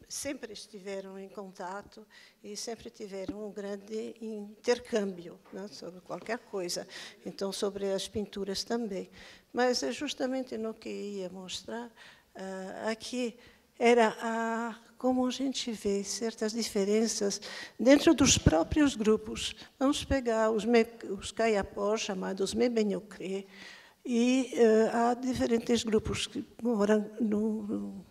[SPEAKER 3] sempre estiveram em contato e sempre tiveram um grande intercâmbio, né, sobre qualquer coisa. Então, sobre as pinturas também. Mas é justamente no que ia mostrar aqui, era como a gente vê certas diferenças dentro dos próprios grupos. Vamos pegar os Kayapó, chamados Mebenhocré, e há diferentes grupos que moram no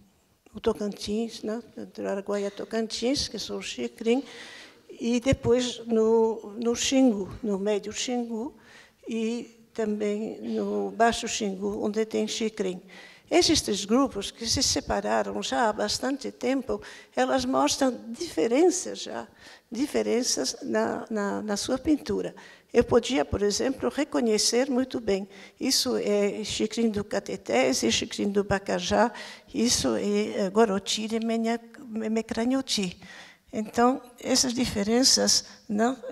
[SPEAKER 3] Tocantins, né, entre Araguaia e Tocantins, que são os Xikrin, e depois no Xingu, no médio Xingu, e também no baixo Xingu, onde tem Xikrin. Esses três grupos, que se separaram já há bastante tempo, elas mostram diferenças na sua pintura. Eu podia, por exemplo, reconhecer muito bem. Isso é Xikrin do Cateté, esse é Xikrin do Bacajá, isso é Goroti e Mecranhoti. Então, essas diferenças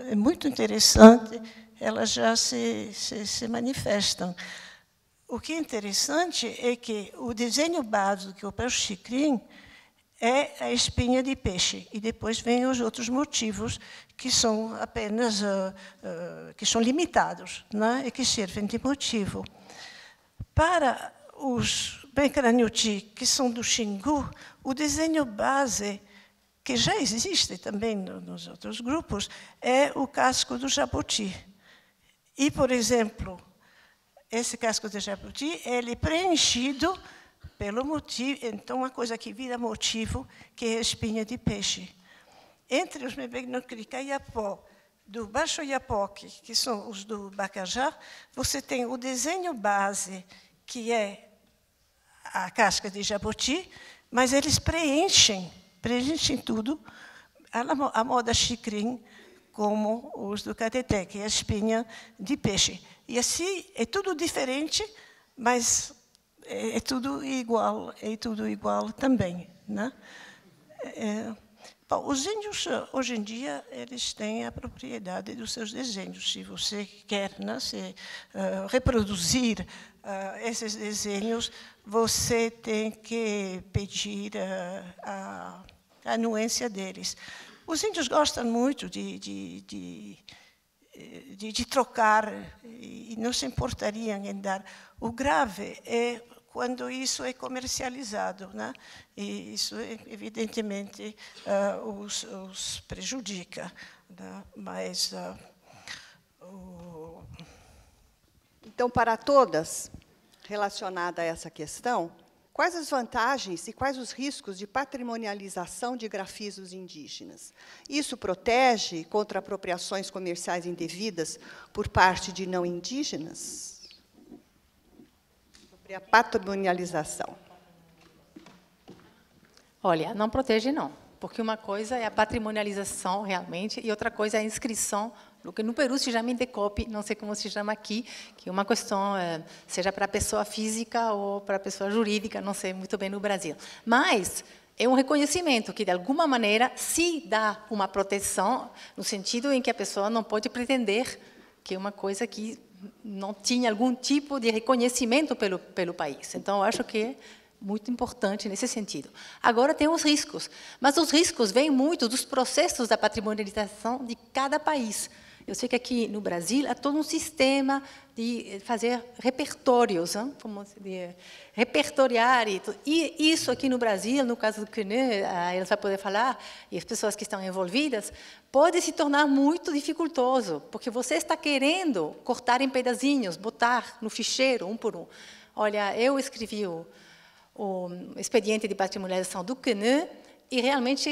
[SPEAKER 3] é muito interessante, elas já se manifestam. O que é interessante é que o desenho básico para o Xikrin é a espinha de peixe, e depois vêm os outros motivos que são apenas que são limitados, né, e que servem de motivo. Para os Mecranhoti, que são do Xingu, o desenho base, que já existe também nos outros grupos, é o casco do jabuti. E, por exemplo, esse casco de jabuti, ele é preenchido pelo motivo, então, uma coisa que vira motivo, que é a espinha de peixe. Entre os Mebenhocré e Kayapó, do Baixo Iapoque, que são os do Bacajá, você tem o desenho base, que é a casca de jabuti, mas eles preenchem tudo, à moda xicrim, como os do Cateté, que é a espinha de peixe. E assim, é tudo diferente, mas é tudo igual também, né? Bom, os índios, hoje em dia, eles têm a propriedade dos seus desenhos. Se você quer, né, reproduzir esses desenhos, você tem que pedir a anuência deles. Os índios gostam muito de trocar e não se importariam em dar. O grave é quando isso é comercializado, né? E isso, evidentemente, os prejudica. Né? Mas,
[SPEAKER 1] Então, para todas, relacionada a essa questão, quais as vantagens e quais os riscos de patrimonialização de grafismos indígenas? Isso protege contra apropriações comerciais indevidas por parte de não indígenas? Sobre a patrimonialização.
[SPEAKER 4] Olha, não protege, não. Porque uma coisa é a patrimonialização, realmente, e outra coisa é a inscrição, o que no Peru se chama Indecopi, não sei como se chama aqui, que é uma questão, seja para a pessoa física ou para a pessoa jurídica, não sei muito bem no Brasil. Mas é um reconhecimento que, de alguma maneira, se dá uma proteção, no sentido em que a pessoa não pode pretender que é uma coisa que não tinha algum tipo de reconhecimento pelo país. Então, eu acho que é muito importante nesse sentido. Agora, tem os riscos, mas os riscos vêm muito dos processos da patrimonialização de cada país. Eu sei que aqui no Brasil há todo um sistema de fazer repertórios, hein? Como se diz, repertoriar. E isso aqui no Brasil, no caso do CNE, eles vão poder falar, e as pessoas que estão envolvidas, pode se tornar muito dificultoso, porque você está querendo cortar em pedacinhos, botar no ficheiro, um por um. Olha, eu escrevi o expediente de patrimonialização do CNE, e realmente,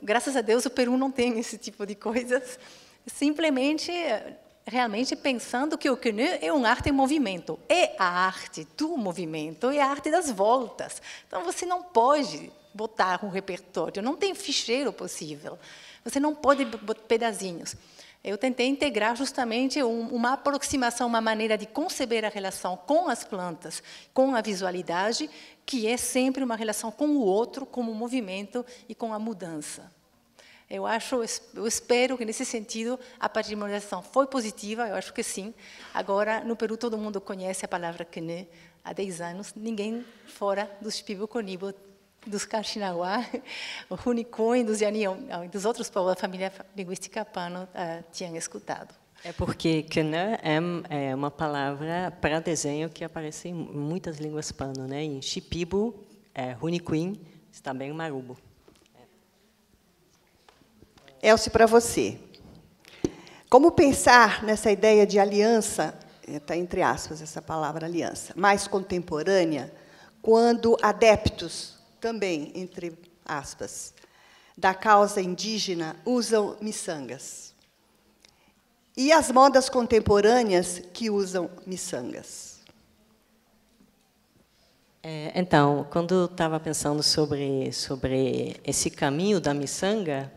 [SPEAKER 4] graças a Deus, o Peru não tem esse tipo de coisas, simplesmente, realmente pensando que o CNE é uma arte em movimento, é a arte do movimento, é a arte das voltas. Então, você não pode botar um repertório, não tem ficheiro possível, você não pode botar pedacinhos. Eu tentei integrar justamente uma aproximação, uma maneira de conceber a relação com as plantas, com a visualidade, que é sempre uma relação com o outro, com o movimento e com a mudança. Eu espero que, nesse sentido, a patrimonialização foi positiva, eu acho que sim. Agora, no Peru, todo mundo conhece a palavra CNE há 10 anos, ninguém fora dos Pibo-Conibo, dos Kaxinawa, o Runicuim, dos Yanião, dos outros povos da família linguística Pano tinham escutado.
[SPEAKER 2] É porque CNE é uma palavra para desenho que aparece em muitas línguas Pano, né? Em Shipibo, Runicuim, também Marubo.
[SPEAKER 1] Elce, para você. Como pensar nessa ideia de aliança, está entre aspas essa palavra aliança, mais contemporânea, quando adeptos, também entre aspas, da causa indígena usam miçangas? E as modas contemporâneas que usam miçangas?
[SPEAKER 2] Então, quando eu estava pensando sobre esse caminho da miçanga,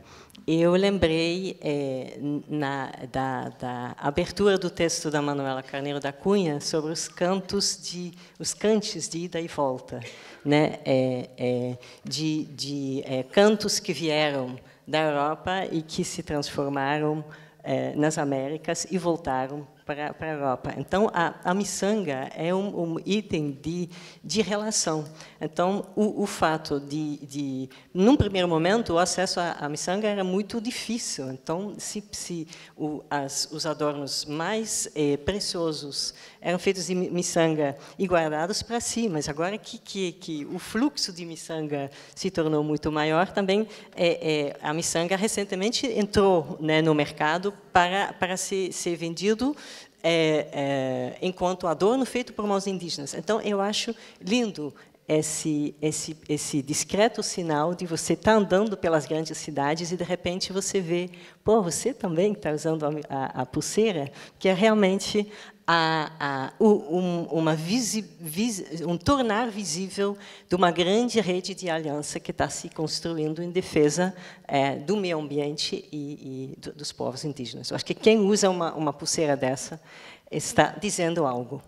[SPEAKER 2] eu lembrei da abertura do texto da Manuela Carneiro da Cunha sobre os cantes de ida e volta, né? Cantos que vieram da Europa e que se transformaram nas Américas e voltaram para a Europa. Então, a miçanga é um item de relação. Então, o fato num primeiro momento, o acesso à miçanga era muito difícil. Então, os adornos mais preciosos eram feitos de miçanga e guardados para si, mas agora que o fluxo de miçanga se tornou muito maior, também a miçanga recentemente entrou, né, no mercado para ser vendido enquanto adorno feito por mãos indígenas. Então, eu acho lindo esse discreto sinal de você estar andando pelas grandes cidades e, de repente, você vê, pô, você também está usando a pulseira, que é realmente um tornar visível de uma grande rede de aliança que está se construindo em defesa do meio ambiente e dos povos indígenas. Eu acho que quem usa uma pulseira dessa está dizendo algo.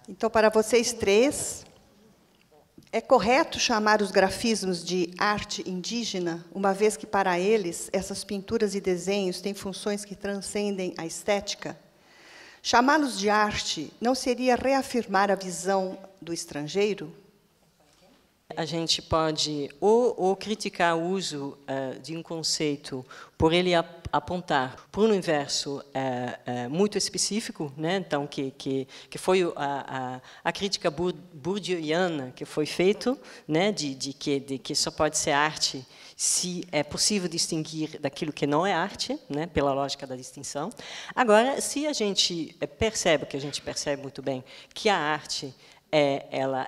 [SPEAKER 1] Então, para vocês três, é correto chamar os grafismos de arte indígena, uma vez que, para eles, essas pinturas e desenhos têm funções que transcendem a estética? Chamá-los de arte não seria reafirmar a visão do estrangeiro?
[SPEAKER 2] A gente pode ou criticar o uso de um conceito por ele apontar para um universo muito específico, né? Então que foi a crítica bourdieuiana que foi feito, né? de que só pode ser arte se é possível distinguir daquilo que não é arte, né? Pela lógica da distinção. Agora, se a gente percebe, que a gente percebe muito bem, que a arte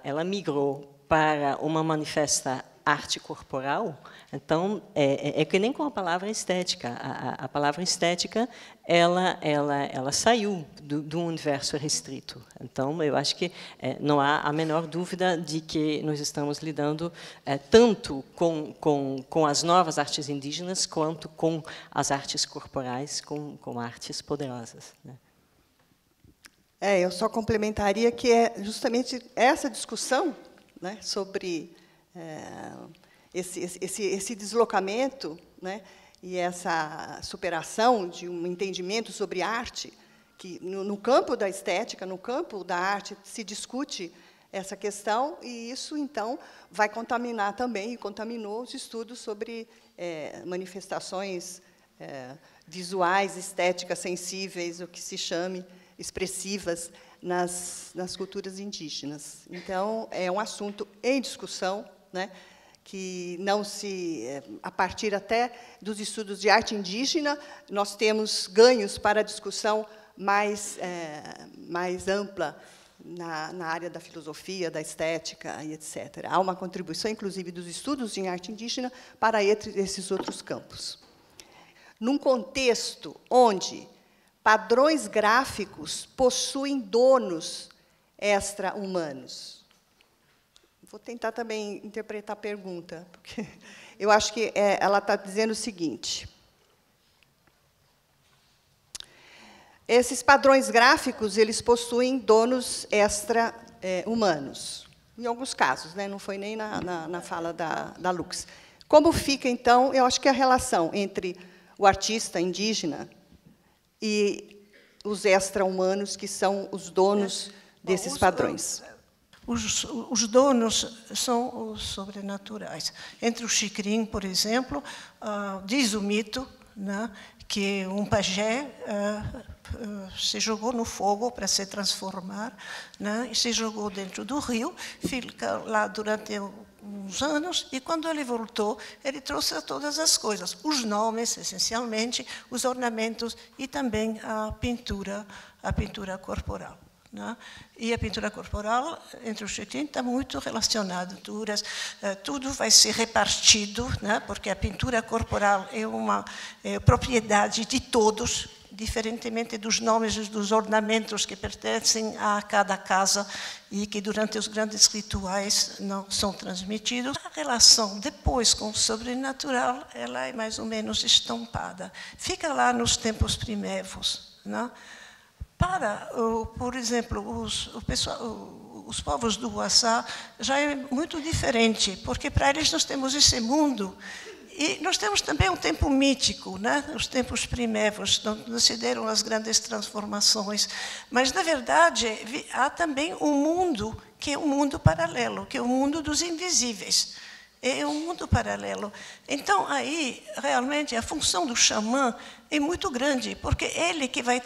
[SPEAKER 2] ela migrou para uma manifesta arte corporal, então é que nem com a palavra estética. A palavra estética ela saiu do universo restrito. Então eu acho que não há a menor dúvida de que nós estamos lidando tanto com as novas artes indígenas quanto com as artes corporais, com artes poderosas, né?
[SPEAKER 1] Eu só complementaria que é justamente essa discussão, né, sobre esse deslocamento, né, e essa superação de um entendimento sobre arte, que no campo da estética, no campo da arte, se discute essa questão, e isso, então, vai contaminar também, e contaminou os estudos sobre manifestações visuais, estéticas, sensíveis, o que se chame expressivas nas culturas indígenas. Então, é um assunto em discussão, né, que não se, a partir até dos estudos de arte indígena, nós temos ganhos para a discussão mais ampla na área da filosofia, da estética e etc. Há uma contribuição, inclusive, dos estudos em arte indígena para esses outros campos. Num contexto onde padrões gráficos possuem donos extra-humanos. Vou tentar também interpretar a pergunta, porque eu acho que ela está dizendo o seguinte. Esses padrões gráficos, eles possuem donos extra-humanos. Em alguns casos, né? Não foi nem na fala da Lux. Como fica, então, eu acho que a relação entre o artista indígena e os extra-humanos, que são os donos desses padrões?
[SPEAKER 3] Os donos são os sobrenaturais. Entre o Xicrim, por exemplo, diz o mito, né, que um pajé se jogou no fogo para se transformar, né, e se jogou dentro do rio, fica lá durante uns anos, e quando ele voltou, ele trouxe todas as coisas, os nomes, essencialmente, os ornamentos e também a pintura corporal. Né? E a pintura corporal, entre os Xicrim, está muito relacionada. Tudo vai ser repartido, né? Porque a pintura corporal é uma propriedade de todos, diferentemente dos nomes e dos ornamentos que pertencem a cada casa e que, durante os grandes rituais, não são transmitidos. A relação, depois, com o sobrenatural, ela é mais ou menos estampada. Fica lá nos tempos primevos, né? Para, por exemplo, os povos do Waçá, já é muito diferente, porque para eles nós temos esse mundo. E nós temos também um tempo mítico, né? Os tempos primevos, onde se deram as grandes transformações. Mas, na verdade, há também um mundo, que é um mundo paralelo, que é o mundo dos invisíveis. É um mundo paralelo. Então, aí, realmente, a função do xamã é muito grande, porque ele que vai